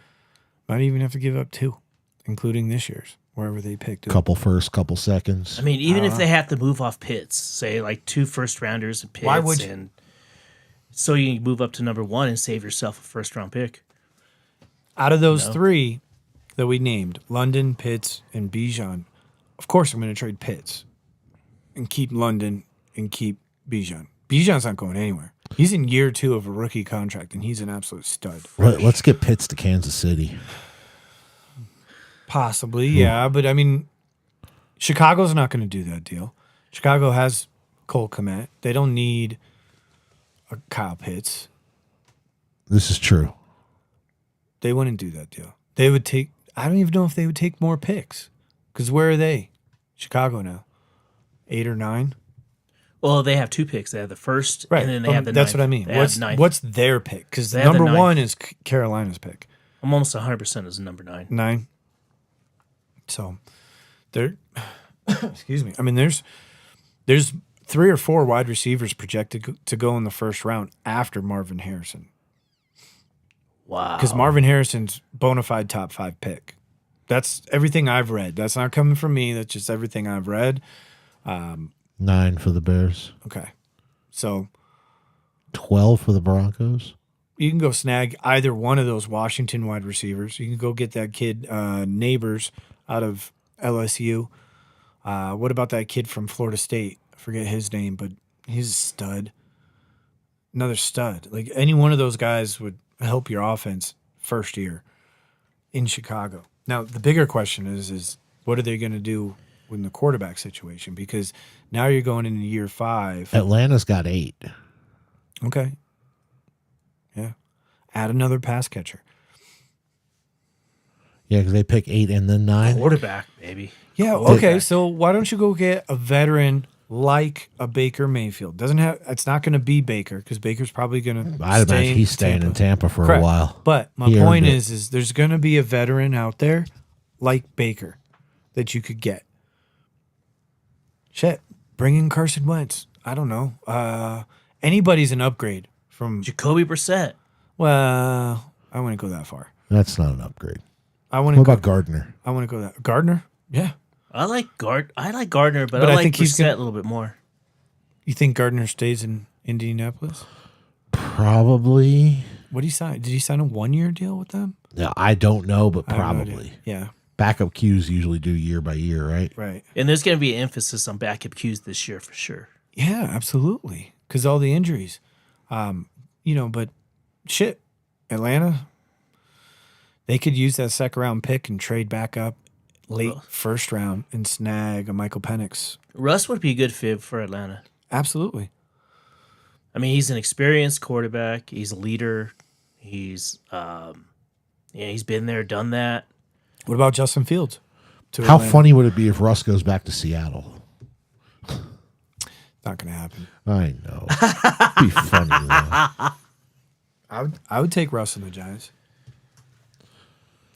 Might even have to give up 2, including this year's, wherever they picked it. Couple first, couple seconds. I mean, even if they have to move off Pitts, say like 2 first rounders and Pitts, Why would you- and so you can move up to number 1 and save yourself a first round pick. Out of those 3 that we named, London, Pitts, and Bijan, of course I'm going to trade Pitts and keep London and keep Bijan. Bijan's not going anywhere. He's in year 2 of a rookie contract, and he's an absolute stud. Let's get Pitts to Kansas City. Possibly, yeah. But, I mean, Chicago's not going to do that deal. Chicago has Cole Kmet. They don't need a Kyle Pitts. This is true. They wouldn't do that deal. They would take – I don't even know if they would take more picks because where are they? Chicago now. 8 or 9? Well, they have 2 picks. They have the first, Right. and then they have the That's ninth. what I mean. They have the ninth. What's their pick? Because They have the number ninth. 1 is Carolina's pick. I'm almost 100% as number 9. 9. So they're excuse me. I mean, there's 3 or 4 wide receivers projected to go in the first round after Marvin Harrison. Wow. Because Marvin Harrison's bona fide top 5 pick. That's everything I've read. That's not coming from me. That's just everything I've read. 9 for the Bears. Okay. So 12 for the Broncos. you can go snag either one of those Washington wide receivers. You can go get that kid Neighbors out of LSU. What about that kid from Florida State? I forget his name, but he's a stud. Another stud. Like any one of those guys would help your offense first year in Chicago. Now, the bigger question is what are they going to do in the quarterback situation? Because now you're going into year 5. Atlanta's got 8. Okay. Yeah. Add another pass catcher. Yeah, because they pick 8 and then 9. Quarterback, baby. Yeah, okay. So why don't you go get a veteran like a Baker Mayfield? Doesn't have. It's not going to be Baker because Baker's probably going to. I'd imagine he's staying in Tampa for Correct. a while. But my point is there's going to be a veteran out there like Baker that you could get. Shit, bring in Carson Wentz. I don't know. Anybody's an upgrade from. Jacoby Brissett. Well, I wouldn't go that far. That's not an upgrade. I wouldn't. What about Gardner? I want to go that Gardner. Yeah. I like Gardner, but I I like think he's Brissett gonna- a little bit more. You think Gardner stays in Indianapolis? Probably. What did he sign? Did he sign a 1-year deal with them? Yeah, I don't know, but I have no idea. probably. Yeah. Backup Qs usually do year by year, right? Right. And there's going to be an emphasis on backup Qs this year for sure. Yeah, absolutely. Because all the injuries. But shit, Atlanta, they could use that second round pick and trade back up late first round and snag a Michael Penix. Russ would be a good fit for Atlanta. Absolutely. I mean, he's an experienced quarterback. He's a leader. He's been there, done that. What about Justin Fields? How Atlanta? funny would it be if Russ goes back to Seattle? Not going to happen. I know. It'd be funny, though. I would take Russ and the Giants.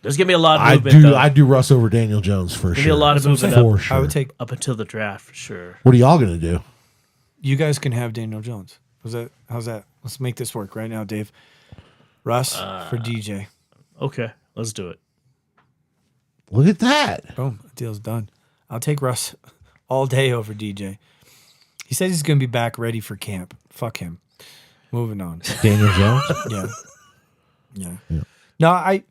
There's going to be a lot of movement, though. I do Russ over Daniel Jones for There's sure. going to be a lot of That's what I'm movement for up, I would sure. take. up until the draft for sure. What are y'all going to do? You guys can have Daniel Jones. How's that? Let's make this work right now, Dave. Russ for DJ. Okay, let's do it. Look at that. Boom. Deal's done. I'll take Russ all day over DJ. He says he's going to be back ready for camp. Fuck him. Moving on. Daniel Jones? Yeah. Yeah. No, I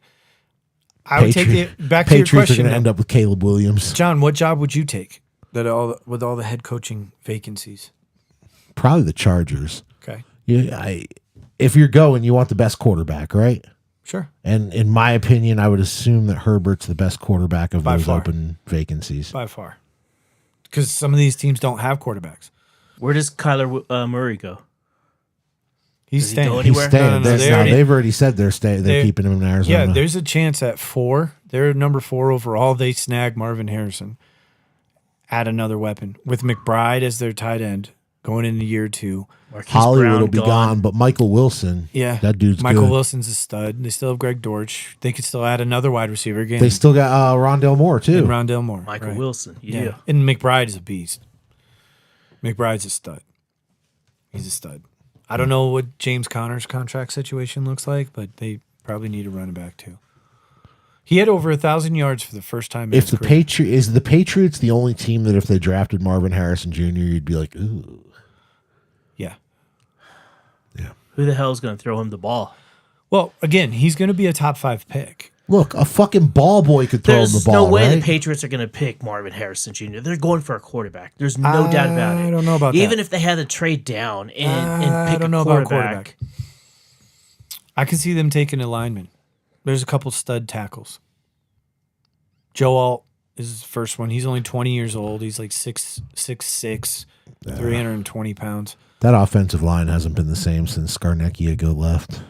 would take it back to your Patriots are question. going to though. end up with Caleb Williams. John, what job would you take with all the head coaching vacancies? Probably the Chargers. Okay. Yeah, if you're going, you want the best quarterback, right? Sure. And in my opinion, I would assume that Herbert's the best quarterback of By those far. open vacancies. By far. Because some of these teams don't have quarterbacks. Where does Kyler Murray go? He's Does he staying. go He's anywhere? staying. No, they already- They've already said they're staying. They're they- keeping him in Arizona. Yeah, there's a chance at 4. They're number 4 overall. They snag Marvin Harrison. Add another weapon with McBride as their tight end going into year 2. Marquise Hollywood Brown will be gone, but Michael Wilson, Yeah, that dude's Michael good. Wilson's a stud. They still have Greg Dortch. They could still add another wide receiver again. They still got Rondell Moore too. and Rondell Moore. Michael right. Wilson. Yeah. Yeah. And McBride is a beast. McBride's a stud. He's a stud. I don't know what James Conner's contract situation looks like, but they probably need a running back too. He had over 1,000 yards for the first time in If his the career. is the Patriots the only team that if they drafted Marvin Harrison Jr., you'd be like, ooh, Yeah. yeah. Who the hell is going to throw him the ball? Well, again, he's going to be a top 5 pick. Look, a fucking ball boy could throw him the There's ball. no way right? the Patriots are going to pick Marvin Harrison Jr. They're going for a quarterback. There's no doubt about it. I don't know about Even that. if they had to trade down and I pick don't a know about quarterback. I can see them taking a lineman. There's a couple stud tackles. Joe Alt is his first one. He's only 20 years old. He's like 6'6", 320 pounds. That offensive line hasn't been the same since Scarnecchia left.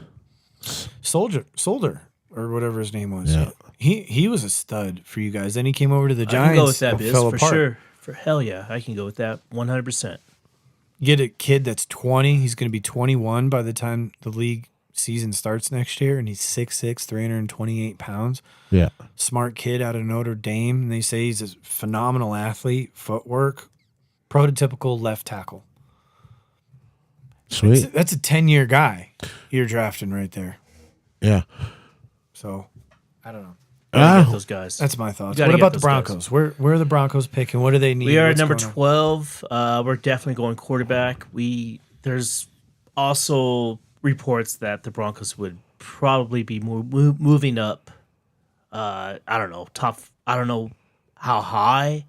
Solder, or whatever his name was. Yeah. He was a stud for you guys. Then he came over to the I Giants. can go with that, and Biz, fell for apart. sure. For hell yeah, I can go with that 100%. Get a kid that's 20. He's going to be 21 by the time the league season starts next year, and he's 6'6", 328 pounds. Yeah. Smart kid out of Notre Dame. And they say he's a phenomenal athlete, footwork, prototypical left tackle. Sweet. That's a 10-year guy you're drafting right there. Yeah. So, I don't know. Gotta get those guys. That's my thoughts. gotta What get about the those Broncos? Where are the Broncos picking? What do they need? We are at What's number going on? 12. We're definitely going quarterback. There's also reports that the Broncos would probably be moving up. I don't know, I don't know how high.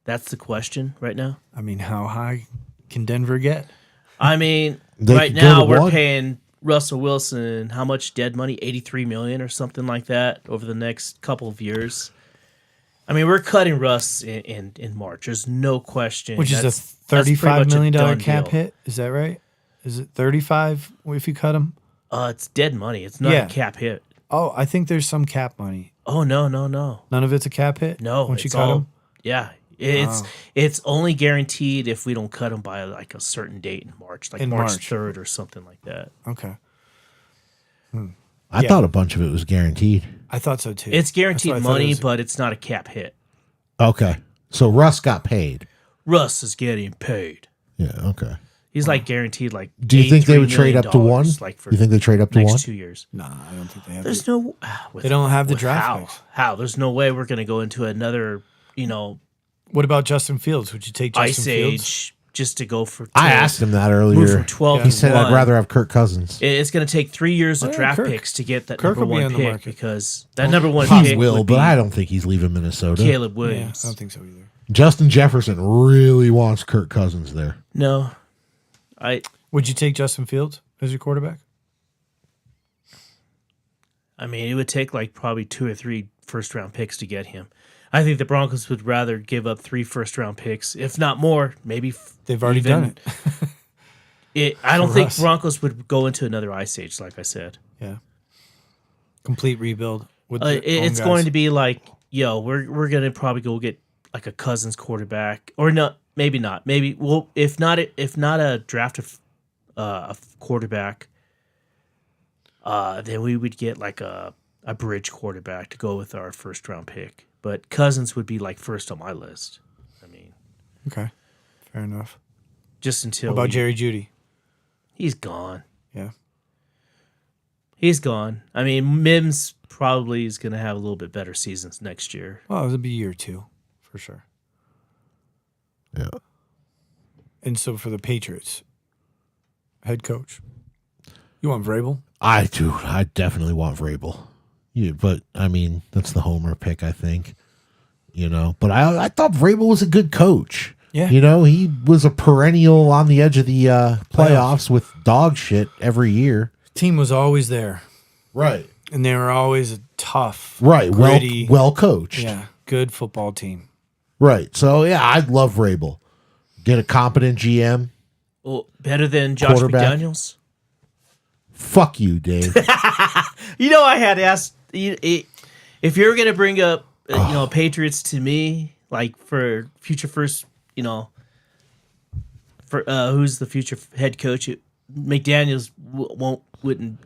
That's the question right now. I mean, how high can Denver get? I mean, They right could go now to we're one. paying Russell Wilson how much dead money? 83 million or something like that over the next couple of years. I mean, we're cutting Russ in March. There's no question. Which is a that's pretty $35 much a million done cap deal. hit. Is that right? Is it 35 if you cut him? It's dead money. It's not Yeah. a cap hit. Oh, I think there's some cap money. Oh no. None of it's a cap hit? No, Once you it's cut all- him? Yeah, it's only guaranteed if we don't cut him by like a certain date in March, like In March March. 3rd or something like that. Okay. I Yeah. thought a bunch of it was guaranteed. I thought so too. It's guaranteed That's what I thought it money, was. but it's not a cap hit. Okay. So Russ got paid. Russ is getting paid. Yeah. Okay. He's like guaranteed like. Do you think they would $83 trade up to million, one? like for You think they trade up to next one? 2 years? Nah, I don't think they have There's it. no. They don't have the with draft how? picks. How? There's no way we're going to go into another, What about Justin Fields? Would you take Justin ice Fields? age just to go for. I asked him that Move earlier. from 12 He to said 1. I'd rather have Kirk Cousins. It's going to take 3 years of Oh, yeah, draft Kirk. picks to get that Kirk number will be one on the pick market. because that number one He pick will, would but be I don't think he's leaving Minnesota. Caleb Yeah, Williams. I don't think so either. Justin Jefferson really wants Kirk Cousins there. No, Would you take Justin Fields as your quarterback? I mean, it would take like probably 2 or 3 first-round picks to get him. I think the Broncos would rather give up 3 first-round picks, if not more. Maybe They've already even- done it. I don't For think us. Broncos would go into another ice age, like I said. Yeah. Complete rebuild. With It's going to be like, we're gonna probably go get like a Cousins quarterback, or not? Maybe not. Maybe if not a draft of a quarterback, then we would get like a bridge quarterback to go with our first round pick. But Cousins would be like first on my list. I mean, Okay. Fair enough. just until What about Jerry Jeudy? he's gone. Yeah. He's gone. I mean, Mims probably is going to have a little bit better seasons next year. Well, it'll be year 2 for sure. Yeah. And so for the Patriots, head coach, you want Vrabel? I definitely want Vrabel. Yeah, but I mean, that's the homer pick, I think. But I thought Vrabel was a good coach. Yeah. He was a perennial on the edge of the playoffs with dog shit every year. Team was always there, Right. and they were always a tough, Right. gritty, Well coached. yeah, good football team. Right. So yeah, I'd love Vrabel. Get a competent GM. Well, better than Josh Quarterback. McDaniels. Fuck you, Dave. I had asked if you're going to bring up Patriots to me, like for future first, for who's the future head coach? McDaniels wouldn't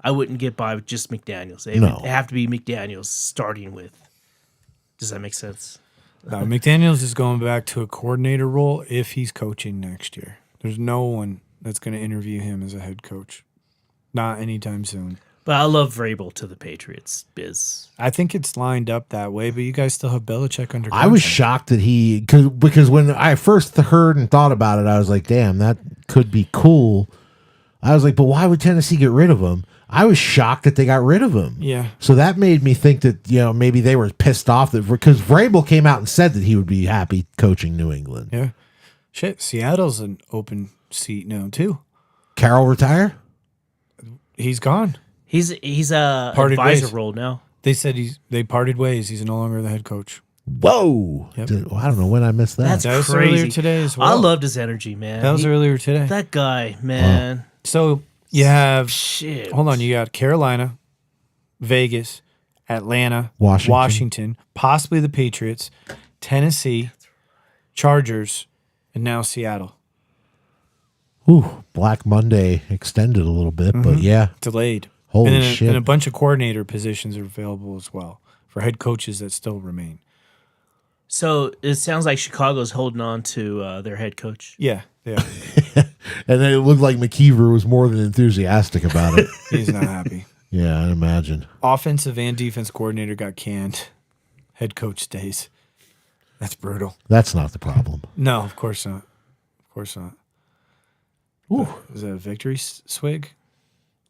I wouldn't get by with just McDaniels. It No. would have to be McDaniels starting with. Does that make sense? No, McDaniels is going back to a coordinator role if he's coaching next year. There's no one that's going to interview him as a head coach. Not anytime soon. But I love Vrabel to the Patriots biz. I think it's lined up that way, but you guys still have Belichick under contract. I was shocked that because when I first heard and thought about it, I was like, damn, that could be cool. I was like, but why would Tennessee get rid of him? I was shocked that they got rid of him. Yeah. So that made me think that, maybe they were pissed off because Vrabel came out and said that he would be happy coaching New England. Yeah. Shit, Seattle's an open seat now, too. Carroll retire? He's gone. He's a Parted advisor ways. role now. They said they parted ways. He's no longer the head coach. Whoa. Yep. I don't know when I missed that. That's That was crazy. earlier today as well. I loved his energy, man. That was earlier today. That guy, man. So you have, Shit. hold on, you got Carolina, Vegas, Atlanta, Washington. possibly the Patriots, Tennessee, Chargers, and now Seattle. Ooh, Black Monday extended a little bit, but yeah. Delayed. Holy and then shit. And a bunch of coordinator positions are available as well for head coaches that still remain. So it sounds like Chicago's holding on to their head coach. Yeah, yeah. And then it looked like McKeever was more than enthusiastic about it. He's not happy. Yeah, I imagine. Offensive and defense coordinator got canned. Head coach stays. That's brutal. That's not the problem. No, of course not. Of course not. Ooh. Is that a victory swig?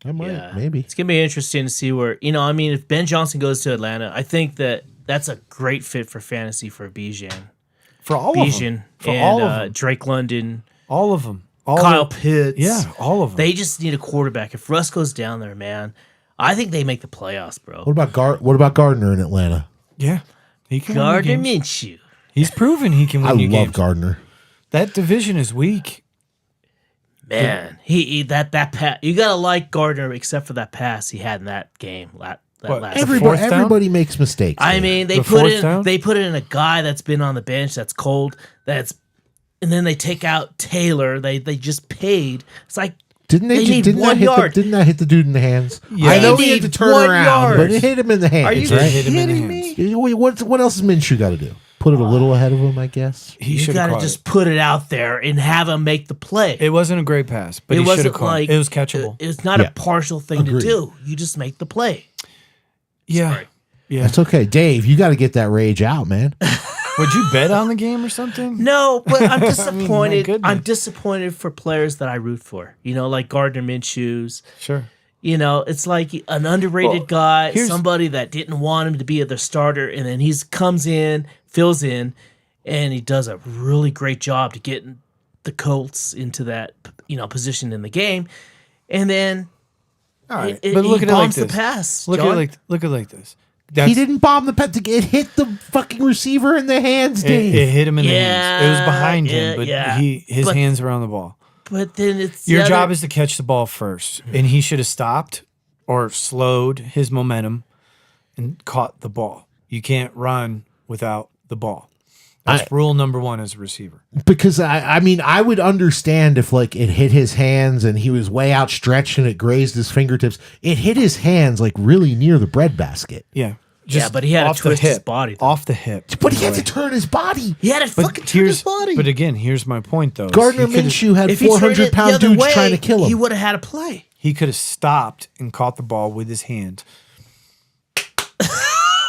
I might, Yeah. maybe. It's going to be interesting to see where, if Ben Johnson goes to Atlanta, I think that's a great fit for fantasy for Bijan. For all of Bijan them. For and all of them. Drake London, All of them. Kyle Pitts. Yeah, all of them. They just need a quarterback. If Russ goes down there, man, I think they make the playoffs, bro. What about Gardner in Atlanta? Yeah. He can Gardner win games. Minshew. He's proven he can win I you love games. Gardner. That division is weak. Man, he that pass. You gotta like Gardner, except for that pass he had in that game. That What, last. fourth down? Everybody makes mistakes. I there. mean, The fourth down? they put in a guy that's been on the bench that's cold. And then they take out Taylor. They just paid. It's like didn't they need 1 yard. Didn't that hit the dude in the hands? Yeah. I know They he had to need turn 1 around, yard. but it hit him in the hands. Are you right? hit him in the kidding hands. me? What else has Minshew got to do? Put it a little ahead of him, I guess. He You should have gotta caught just it. put it out there and have him make the play. It wasn't a great pass, but It he should have wasn't caught like it. It was catchable. It's not Yeah. a partial thing Agreed. to do. You just make the play. Yeah. Sorry. Yeah. That's okay, Dave. You got to get that rage out, man. Would you bet on the game or something? No, but I'm my disappointed. goodness. I'm disappointed for players that I root for. Like Gardner Minshew's. Sure. It's like an underrated guy, here's- somebody that didn't want him to be the starter, and then he's comes in, fills in, and he does a really great job to get the Colts into that position in the game, and then All right. it, but look he at it like bombs this. the pass. Look John. at it like this. That's, He didn't bomb the pet. It hit the fucking receiver in the hands, Dave. it hit him in the hands. It was behind him, Yeah, but yeah. his But- hands were on the ball. But then it's Your job is to catch the ball first, and he should have stopped or slowed his momentum and caught the ball. You can't run without the ball. That's rule number 1 as a receiver. Because I mean, I would understand if like it hit his hands and he was way outstretched and it grazed his fingertips. It hit his hands like really near the breadbasket. Yeah. but he had to off the twist his hip, body, though. off the hip. But he had to turn his body. He had to fucking turn his body. But again, here's my point though. Gardner He could've- Minshew had if he turned it the 400-pound other dudes way, trying to kill him. he would have had a play. He could have stopped and caught the ball with his hand.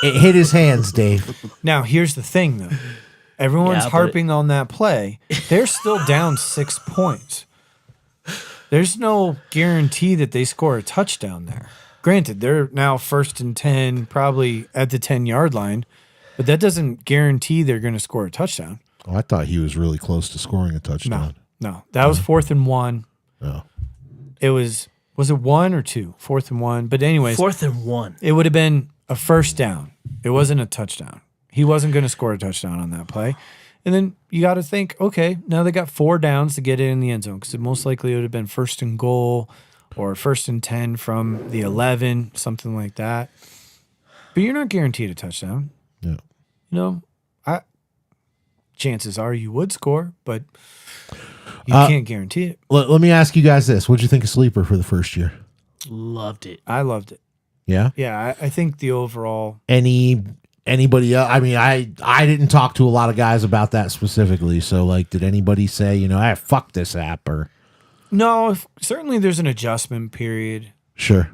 It hit his hands, Dave. Now, here's the thing, though. Everyone's Yeah, but harping on that play. They're still down 6 points. There's no guarantee that they score a touchdown there. Granted, they're now 1st and 10, probably at the 10-yard line, but that doesn't guarantee they're going to score a touchdown. Oh, I thought he was really close to scoring a touchdown. No. That was 4th and 1. No. It was it 1 or 2? 4th and 1. But anyways, 4th and 1. it would have been a first down. It wasn't a touchdown. He wasn't going to score a touchdown on that play. And then you got to think, okay, now they got 4 downs to get it in the end zone because it most likely would have been 1st and goal or 1st and 10 from the 11, something like that. But you're not guaranteed a touchdown. Yeah. Chances are you would score, but you can't guarantee it. Let me ask you guys this. What'd you think of Sleeper for the first year? Loved it. I loved it. Yeah? Yeah, I think the overall Anybody else? I mean, I didn't talk to a lot of guys about that specifically. So, like, did anybody say, fuck this app or? No, certainly there's an adjustment period. Sure.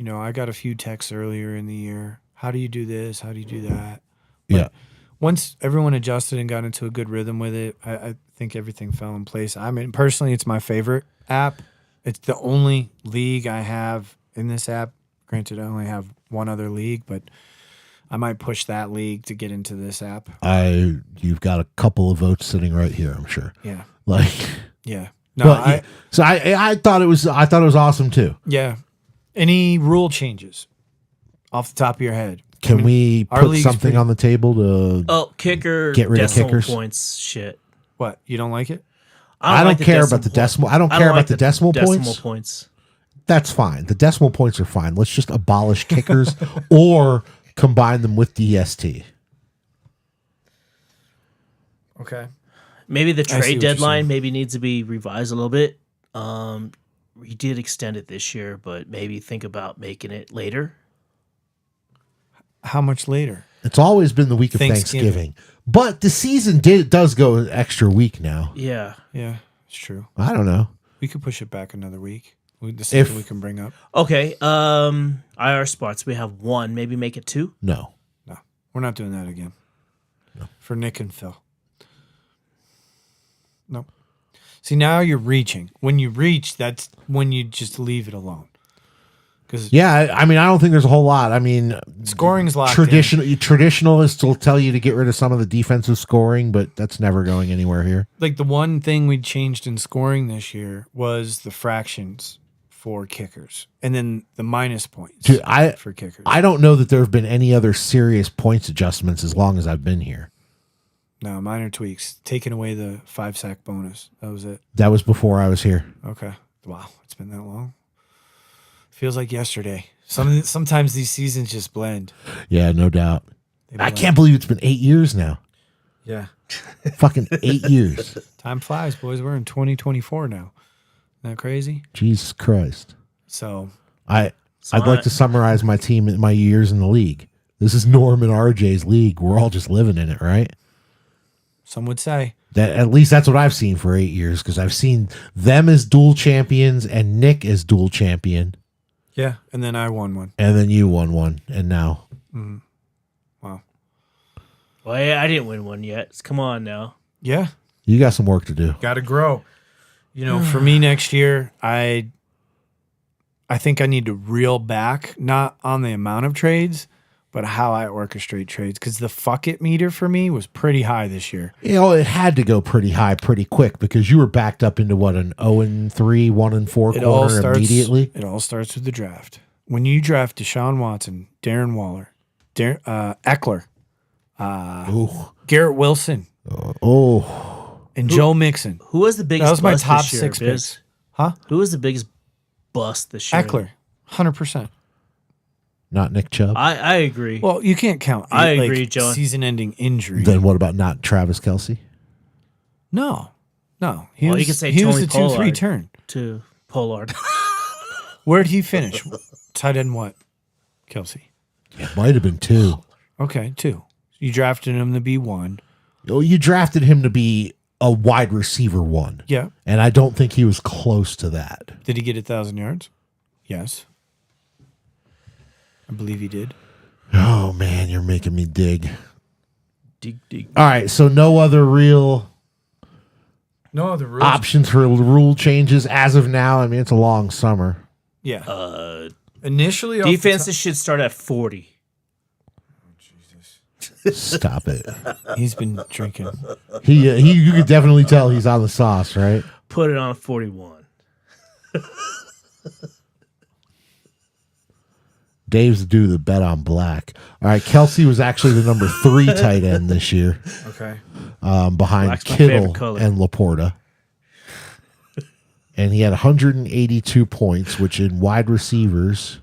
I got a few texts earlier in the year. How do you do this? How do you do that? Yeah. Once everyone adjusted and got into a good rhythm with it, I think everything fell in place. I mean, personally, it's my favorite app. It's the only league I have in this app. Granted, I only have one other league, but I might push that league to get into this app. You've got a couple of votes sitting right here, I'm sure. Yeah. Like, Yeah. No, but so I thought it was awesome too. yeah. Any rule changes off the top of your head? Can we our put league's something pretty- on the table to? Oh, kicker. Get rid of decimal kickers? points. Shit. What? You don't like it? I don't like care about the decimal. I don't care about the decimal points. That's fine. The decimal points are fine. Let's just abolish kickers or combine them with DST. Okay. Maybe the see what trade you're deadline saying. maybe needs to be revised a little bit. We did extend it this year, but maybe think about making it later. How much later? It's always been the week of Thanksgiving. Thanksgiving, but the season does go an extra week now. Yeah. Yeah, it's true. I don't know. We could push it back another week. This If- something we can bring up. Okay. IR spots. We have one. Maybe make it two. No. No, we're not doing that again. For Nick and Phil. No. See, now you're reaching. When you reach, that's when you just leave it alone. Because Yeah, I mean, I don't think there's a whole lot. I mean, scoring's locked in. traditionalists will tell you to get rid of some of the defensive scoring, but that's never going anywhere here. Like the one thing we changed in scoring this year was the fractions for kickers, and then the minus points Dude, for kickers. I don't know that there have been any other serious points adjustments as long as I've been here. No, minor tweaks. Taking away the 5-sack bonus. That was it. That was before I was here. Okay. Wow, it's been that long. Feels like yesterday. Sometimes these seasons just blend. Yeah, no doubt. They I blend. can't believe it's been 8 years now. Yeah. Fucking 8 years. Time flies, boys. We're in 2024 now. Isn't that crazy? Jesus Christ. So I'd like to summarize my team, my years in the league. This is Norm and RJ's league. We're all just living in it, right? some would say. That at least that's what I've seen for 8 years, because I've seen them as dual champions and Nick as dual champion, Yeah. And then I won one. and then you won one, and now Wow. Well, yeah, I didn't win one yet. Come on now. Yeah. you got some work to do. Got to grow. You know, for me next year, I think I need to reel back, not on the amount of trades, but how I orchestrate trades. Because the fuck it meter for me was pretty high this year. You know, it had to go pretty high pretty quick because you were backed up into what, an 0-3, 1-4 corner immediately. It all starts with the draft. When you draft Deshaun Watson, Darren Waller, Eckler, Ooh. Garrett Wilson, and Joe Mixon. Who was the biggest That was my bust top this year, 6 Biz? picks. Huh? Who was the biggest bust this year? Eckler, 100%. Not Nick Chubb. I agree. Well, you can't count. I agree, John. Season-ending injury. Then what about not Travis Kelce? No. Well, He you could say was Tony the 2-3 Pollard. turn. To Pollard. Where'd he finish? Tight end what? Kelsey. It might have been 2. Okay, 2. You drafted him to be 1. Oh, you drafted him to be a wide receiver 1. Yeah. And I don't think he was close to that. Did he get 1,000 yards? Yes. I believe he did. Oh, man, you're making me dig. dig. All right, so no other real No other rules. options for rule changes as of now. I mean, it's a long summer. Yeah. Initially, Defenses should start at 40. Stop it. he's been drinking. He you could definitely tell he's on the sauce, right? Put it on 41. Dave's due the bet on black. All right, Kelsey was actually the number 3 tight end this year, Okay. behind Black's my favorite Kittle color. and Laporta. And he had 182 points, which in wide receivers,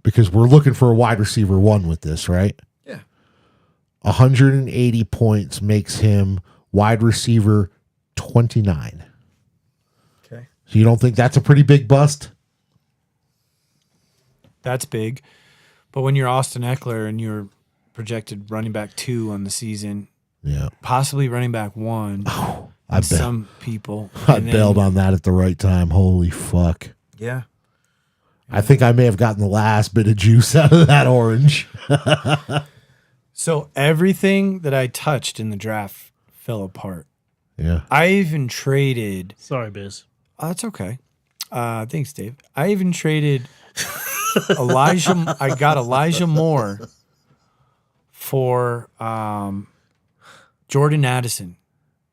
because we're looking for a wide receiver 1 with this, right? Yeah. 180 points makes him wide receiver 29. Okay. So you don't think that's a pretty big bust? That's big. But when you're Austin Eckler and you're projected running back 2 on the season, Yeah. possibly running back 1, I and bet. some people. I and then- bailed on that at the right time. Holy fuck. Yeah. I think I may have gotten the last bit of juice out of that orange. So everything that I touched in the draft fell apart. Yeah. I even traded. Sorry, Biz. Oh, that's okay. Thanks, Dave. I even traded Elijah. I got Elijah Moore for Jordan Addison.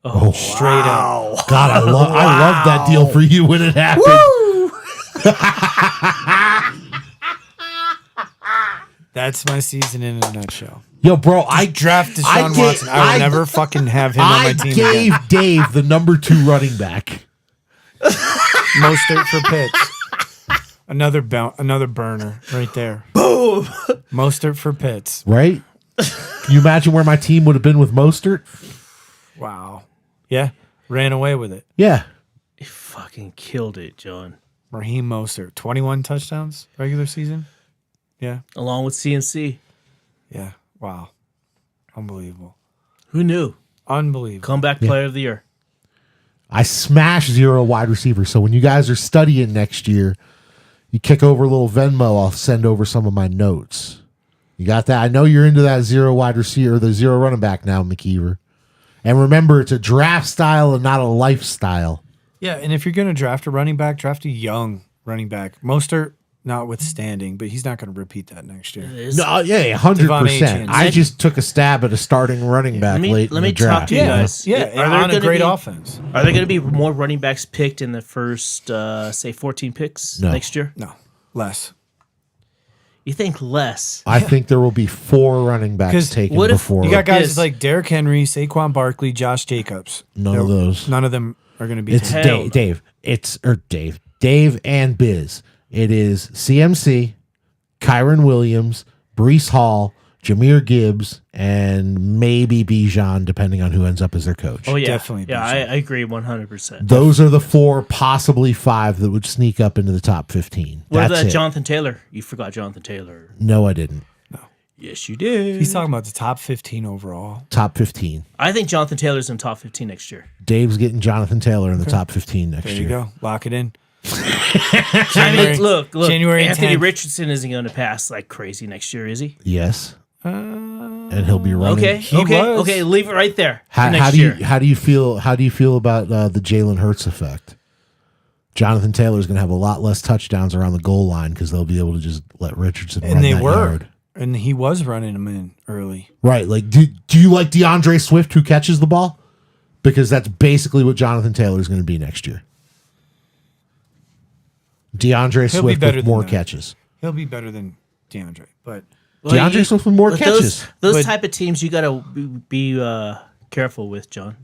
Oh, Straight up. God, I love that deal for you when it happened. That's my season in a nutshell. Yo, bro, I Draft Deshaun Watson. I will never fucking have him on my team gave again. Dave the number 2 running back. Mostert for Pitts. Another burner right there. Boom. Mostert for Pitts. Right? Can you imagine where my team would have been with Mostert? Wow. Yeah. Ran away with it. Yeah. He fucking killed it, John. Raheem Mostert. 21 touchdowns regular season. Yeah. Along with CNC. Yeah. Wow. Unbelievable. Who knew? Unbelievable. Comeback player of the year. I smash 0 wide receivers. So when you guys are studying next year, you kick over a little Venmo. I'll send over some of my notes. You got that? I know you're into that 0 wide receiver, the 0 running back now, McKeever. And remember, it's a draft style and not a lifestyle. Yeah, and if you're going to draft a running back, draft a young running back. Mostert notwithstanding, but he's not going to repeat that next year. No, yeah, 100%. I just took a stab at a starting running back late in the draft. Talk to you guys. Yeah, on a great offense. Are there going to be more running backs picked in the first, say, 14 picks next year? No, less. You think less? I think there will be 4 running backs taken before. You got guys like Derrick Henry, Saquon Barkley, Josh Jacobs. None of those. None of them are going to be. It's Dave. Dave and Biz. It is CMC, Kyron Williams, Breece Hall, Jahmyr Gibbs, and maybe Bijan, depending on who ends up as their coach. Oh, yeah. Definitely. Yeah, I agree 100%. Those are the 4, possibly 5 that would sneak up into the top 15. What That's about it. Jonathan Taylor? You forgot Jonathan Taylor. No, I didn't. Yes, you did. He's talking about the top 15 overall. Top 15. I think Jonathan Taylor's in top 15 next year. Dave's getting Jonathan Taylor in the top 15 next There year. you go. Lock it in. I mean, look. January Anthony 10th. Richardson isn't going to pass like crazy next year, is he? Yes. And he'll be running. Okay. Leave it right there. How do you feel about the Jalen Hurts effect? Jonathan Taylor's going to have a lot less touchdowns around the goal line because they'll be able to just let Richardson run that yard. And he was running them in early. Right. Like, do you like DeAndre Swift who catches the ball? Because that's basically what Jonathan Taylor is going to be next year. DeAndre Swift with more catches. He'll be better than DeAndre, but DeAndre Swift with more catches. Those type of teams you got to be careful with, John.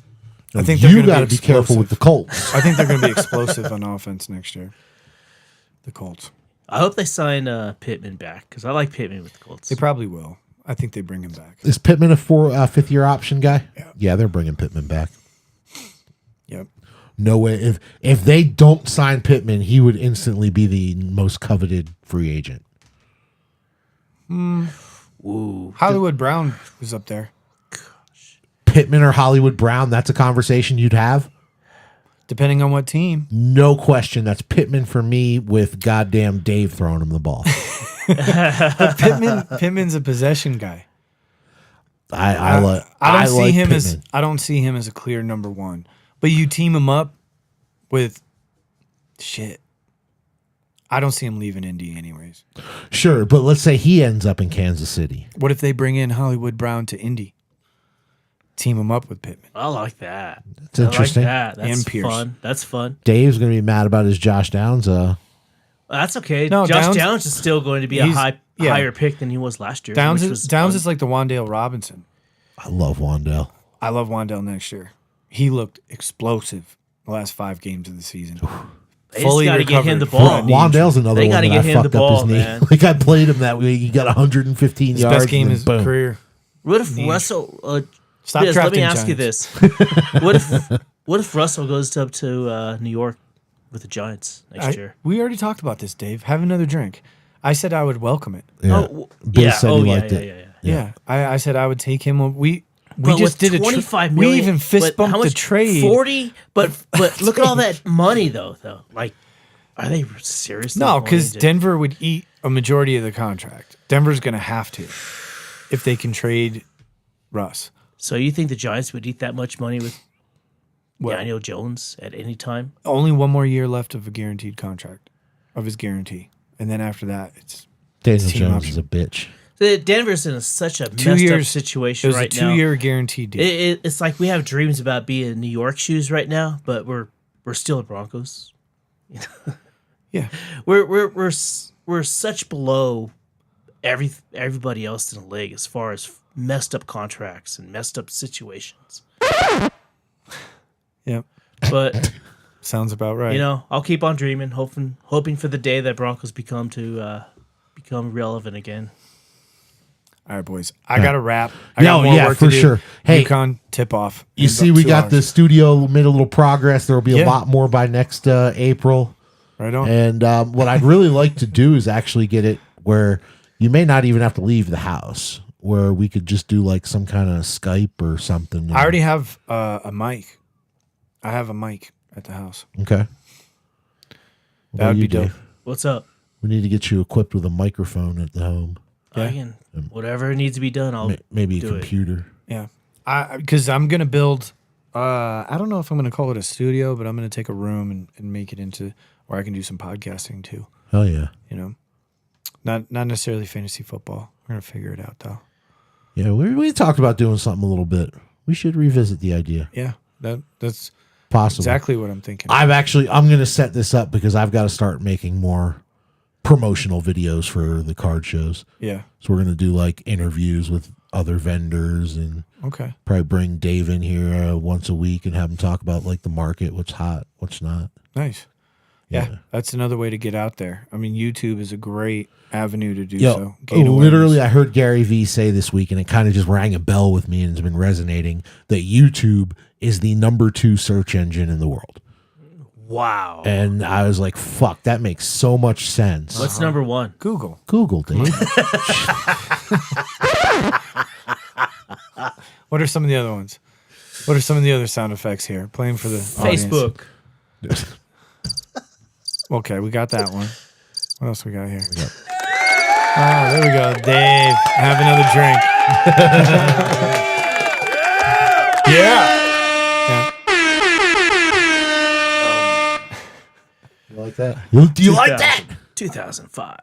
I think you got to be careful with the Colts. I think they're going to be explosive on offense next year. The Colts. I hope they sign Pittman back because I like Pittman with the Colts. They probably will. I think they bring him back. Is Pittman a 5th-year option guy? Yeah, they're bringing Pittman back. Yep. No way. If they don't sign Pittman, he would instantly be the most coveted free agent. Ooh. Hollywood Brown was up there. Pittman or Hollywood Brown, that's a conversation you'd have? Depending on what team. No question. That's Pittman for me with goddamn Dave throwing him the ball. Pittman's a possession guy. I don't see him as a clear number 1. But you team him up with shit. I don't see him leaving Indy anyways. Sure, but let's say he ends up in Kansas City. What if they bring in Hollywood Brown to Indy? Team him up with Pittman. I like that. It's interesting. I like that. That's And Pierce. fun. That's fun. Dave's going to be mad about his Josh Downs. That's okay. No, Josh Downs is still going to be a yeah. higher pick than he was last year. Downs is like the Wan'Dale Robinson. I love Wandale. I love Wan'Dale next year. He looked explosive the last 5 games of the season. They just got to get him the ball. Wandale's another one that I fucked up his knee. Man. Like I played him that week. He got 115 His yards. best game of his career. What if Russell? Stop Biz, let me drafting ask you Giants. this: What if Russell goes up to New York with the Giants next year? We already talked about this, Dave. Have another drink. I said I would welcome it. Yeah. Biz said he liked it. Yeah. I said I would take him. We But just with did $25 We million, even fist bumped the trade. 40, but look at all that money though. Like, are they seriously? No, because going to- Denver would eat a majority of the contract. Denver's going to have to if they can trade Russ. So you think the Giants would eat that much money with What? Daniel Jones at any time? Only 1 more year left of a guaranteed contract, of his guarantee, and then after that, it's Daniel team Jones option. is a bitch. Denver's in such a 2 messed years up situation It was right a now. 2-year guaranteed deal. It's like we have dreams about being in New York shoes right now, but we're still at Broncos. Yeah, We're such below everybody else in the league as far as messed up contracts and messed up situations. yep. But Sounds about right. I'll keep on dreaming, hoping for the day that Broncos become relevant again. All right, boys. I got to wrap. I got No, more yeah, work for to do. sure. Hey, UConn tip off. You in see, about we 2 got hours. the studio made a little progress. There will be a Yeah. lot more by next April. Right on. And what I'd really like to do is actually get it where you may not even have to leave the house, where we could just do like some kind of Skype or something. I already have a mic. I have a mic. at the house. Okay. What That about would you, be dope. Dave? What's up? We need to get you equipped with a microphone at the home. I can whatever needs to be done. I'll Maybe a do it. computer. Yeah. Because I'm going to build, I don't know if I'm going to call it a studio, but I'm going to take a room and make it into where I can do some podcasting too. Hell yeah. You know, not necessarily fantasy football. We're going to figure it out though. Yeah, we talked about doing something a little bit. We should revisit the idea. Yeah. That's Possible. exactly what I'm thinking. I'm going to set this up because I've got to start making more promotional videos for the card shows. Yeah. So we're going to do like interviews with other vendors and Okay. probably bring Dave in here once a week and have him talk about like the market, what's hot, what's not. Nice. Yeah. That's another way to get out there. I mean, YouTube is a great avenue to do so. Gain Literally, awareness. I heard Gary Vee say this week, and it kind of just rang a bell with me and it's been resonating that YouTube is the #2 search engine in the world. Wow. And I was like, fuck, that makes so much sense. What's number one? Google. Google, Dave. What are some of the other ones? What are some of the other sound effects here? Playing for the audience. Facebook. Okay, we got that one. What else we got here? Oh, there we go. Dave, have another drink. Yeah. You like that? Do you like that? 2005.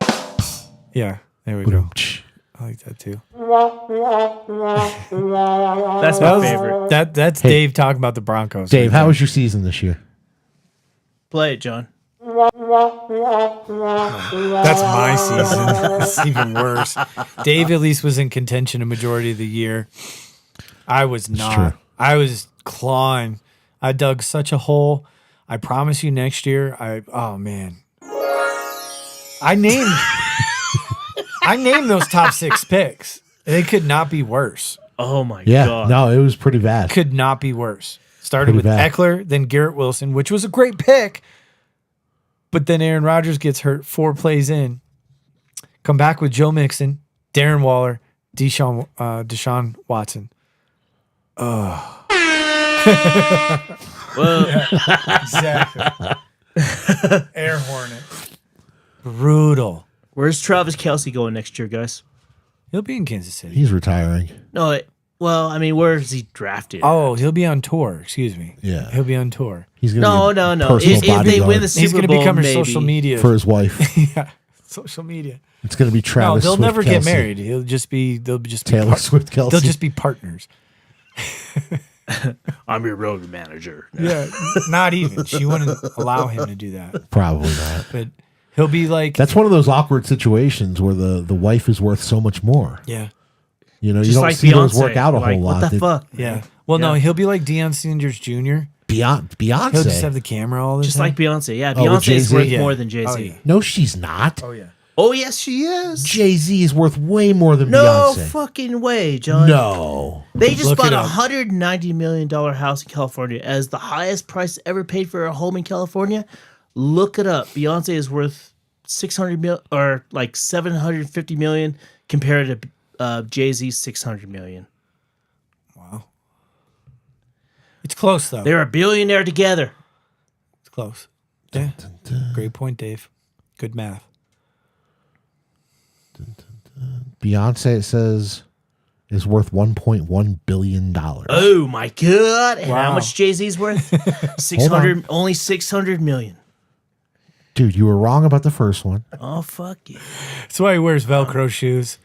Yeah, there we go. I like that too. That's my favorite. That's Dave talking about the Broncos. Dave, how was your season this year? Play it, John. That's my season. It's even worse. Dave at least was in contention a majority of the year. I was not. true. I was clawing. I dug such a hole. I promise you next year, oh man. I named those top 6 picks. They could not be worse. Oh my Yeah, god. no, it was pretty bad. Could not be worse. Started Pretty with bad. Eckler, then Garrett Wilson, which was a great pick. But then Aaron Rodgers gets hurt 4 plays in. Come back with Joe Mixon, Darren Waller, Deshaun Watson. Well, Exactly. Air Hornet. Brutal. where's Travis Kelce going next year, guys? He'll be in Kansas City. He's retiring. No, well, I mean, where is he drafted? Oh, he'll be on tour. Excuse me. Yeah. He'll be on tour. He's gonna be No. personal If they win bodyguard the He's Super going to Bowl, become maybe. her social media. for his wife. Yeah. Social media. It's going to be No, Travis. they'll Swift never get Kelce. married. They'll just be Taylor Swift Kelsey. They'll just be partners. I'm your road manager. Yeah, not even. She wouldn't allow him to do that. Probably not. But he'll be like, That's one of those awkward situations where the wife is worth so much more. yeah, You know, Just you don't like see those Beyonce. work out a Like, whole lot. What the fuck? yeah. Well, no, Yeah. he'll be like Deion Sanders Jr. Beyonce. He'll just have the camera all the Just time. like Beyonce. Yeah, with Beyonce's Jay-Z? worth Yeah. more than Jay-Z. Oh, yeah. No, she's not. Oh yeah. Oh, yes, she is. Jay-Z is worth way more than No Beyonce. fucking way, John. No. They just Look bought it a up. $190 million house in California as the highest price ever paid for a home in California. Look it up. Beyonce is worth 600 mil or like 750 million compared to Jay-Z's 600 million. Wow. It's close though. They're a billionaire together. It's close. Yeah. Great point, Dave. Good math. Beyonce, it says, is worth $1.1 billion. Oh my god! And how Wow. much Jay-Z's worth? 600, only 600 million. Dude, you were wrong about the first one. Oh fuck you! That's why he wears Velcro shoes.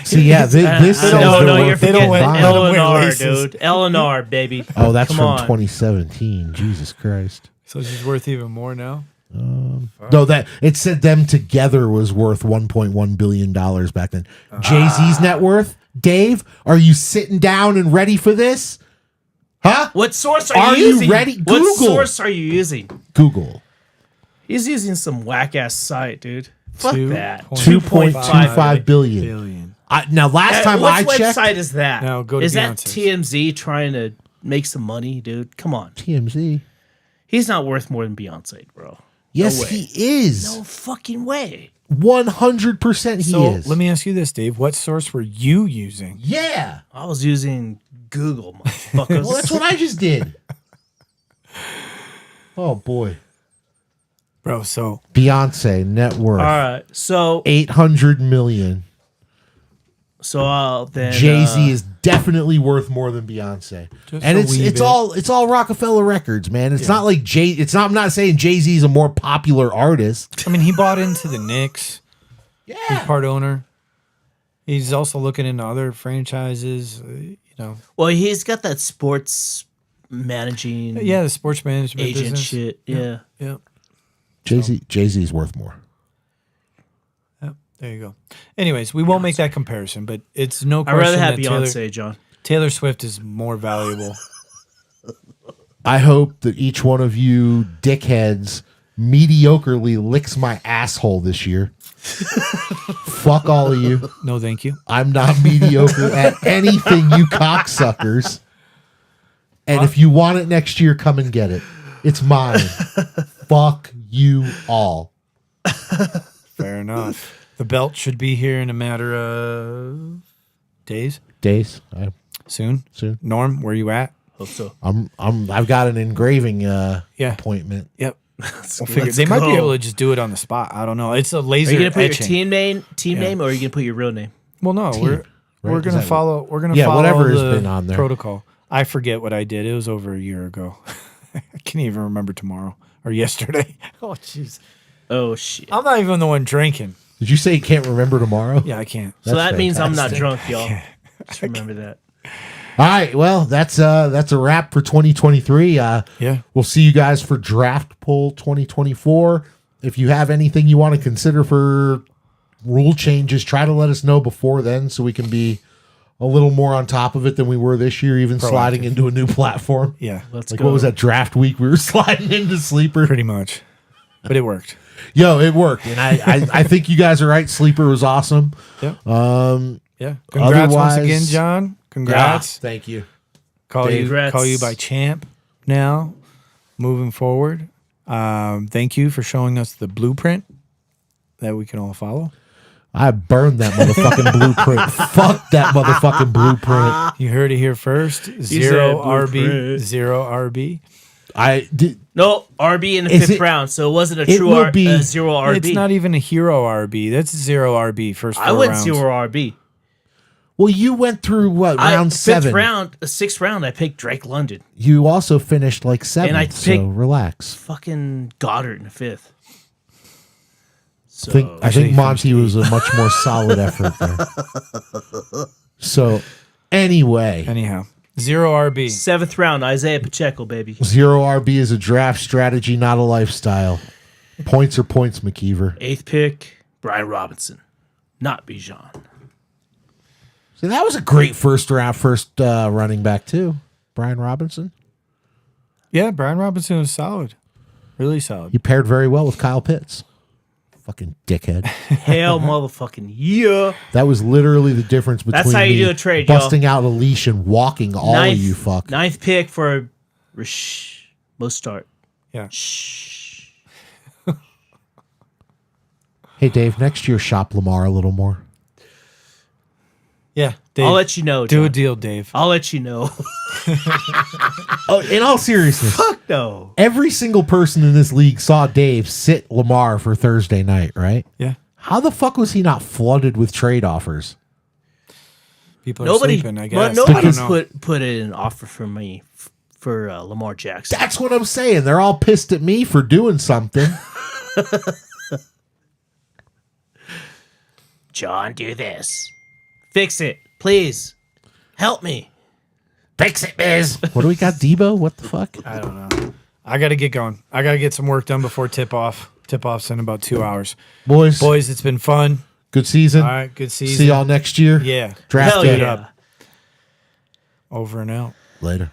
See, yeah, this says No, they're you're worth they don't forgetting wear- $1.9. they don't wear Eleanor, laces. dude. Eleanor, baby. Oh, that's Come from on. 2017. Jesus Christ. So she's worth even more now. No, that it said them together was worth $1.1 billion back then. Jay-Z's net worth? Dave, are you sitting down and ready for this? Huh? What source are Are you you using? ready? What Google. source are you using? Google. He's using some whack ass site, dude. Fuck that. 2.25 billion. Now, last time I What checked, website is that? No, go to Is that Beyonce's. TMZ trying to make some money, dude? Come on. TMZ. He's not worth more than Beyonce, bro. Yes, way. he is. No fucking way. 100% he So is. let me ask you this, Dave. What source were you using? Yeah. I was using Google, motherfuckers. Well, that's what I just did. Oh boy. Bro, so Beyonce net worth All right. So 800 million. then Jay-Z is definitely worth more than Beyonce. Just And a it's wee it's bit. all Rockefeller Records, man. It's not like I'm not saying Jay-Z is a more popular artist. I mean, he bought into the Knicks. He's Yeah. part owner. He's also looking into other franchises, you know. well, he's got that sports managing Yeah, the sports management agent business. shit. Yeah. Yeah. Jay-Z's worth more. Yep. There you go. Anyways, we won't make that comparison, but it's no I'd question rather have that Beyonce, John. Taylor Swift is more valuable. I hope that each one of you dickheads mediocrely licks my asshole this year. Fuck all of you. No, thank you. I'm not mediocre at anything, you cocksuckers. And if you want it next year, come and get it. It's mine. Fuck you all. Fair enough. The belt should be here in a matter of days. Days. Soon. Soon. Norm, where you at? Hope so. I've got an engraving appointment. Yep. We'll figure. They might be able to just do it on the spot. I don't know. It's a Are laser you gonna put etching. your team name, or are you gonna put your real name? Well, no, we're right? gonna Is that- follow. We're gonna Yeah, follow whatever has the been on there. protocol. I forget what I did. It was over a year ago. I can't even remember tomorrow or yesterday. Oh, jeez. Oh shit! I'm not even the one drinking. Did you say you can't remember tomorrow? Yeah, I can't. So that That's means I'm not fantastic. drunk, y'all. Just remember that. All right. Well, that's a wrap for 2023. Yeah. We'll see you guys for Draft Poll 2024. If you have anything you want to consider for rule changes, try to let us know before then so we can be a little more on top of it than we were this year, even sliding into a new platform. Yeah. Let's Like, go. what was that draft week? We were sliding into Sleeper. Pretty much. But it worked. Yo, it worked. And I think you guys are right. Sleeper was awesome. Yep. Yeah. Congrats Otherwise- once again, John. Congrats. Yeah, thank you. Call Congrats. you by champ now. Moving forward. Thank you for showing us the blueprint that we can all follow. I burned that motherfucking blueprint. Fuck that motherfucking blueprint. You heard it here first. Zero said RB. blueprint. Zero RB. I did. No RB in the Is fifth it- round, so it wasn't a it true will be- zero RB. It's not even a hero RB. That's zero RB first four I went rounds. zero RB. Well, you went through what round seven? Fifth round, sixth round. I picked Drake London, You also finished like seventh. And I So picked- relax. fucking Goddard in the fifth. So I Actually, think he Monty was a much more solid effort there. So anyway, Anyhow, zero RB. seventh round, Isaiah Pacheco, baby. zero RB is a draft strategy, not a lifestyle. Points are points, McKeever. Eighth pick, Brian Robinson, not Bijan. So that was a great first running back too, Brian Robinson. Yeah, Brian Robinson was solid. Really solid. He paired very well with Kyle Pitts. Fucking dickhead. Hell, motherfucking yeah. That was literally the difference between That's how you me do a trade, y'all. busting out a leash and walking all of you fuck. Ninth pick for most start. Yeah. Shh. Hey Dave, next year shop Lamar a little more. Yeah. Dave, I'll let you know. do a John. deal, Dave. I'll let you know. Oh, in all seriousness, No. every single person in this league saw Dave sit Lamar for Thursday night, right? Yeah. How the fuck was he not flooded with trade offers? People are Nobody, sleeping, I well, guess. nobody's I don't know. put in an offer for me for Lamar Jackson. That's what I'm saying. They're all pissed at me for doing something. John, do this. Fix it, please. Help me. Fix it, Biz. What do we got, Debo? What the fuck? I don't know. I got to get going. I got to get some work done before tip off. Tip off's in about 2 hours. Boys, It's been fun. good season. All right, good season. See y'all next year. Yeah. Draft Hell day. yeah. Over and out. Later.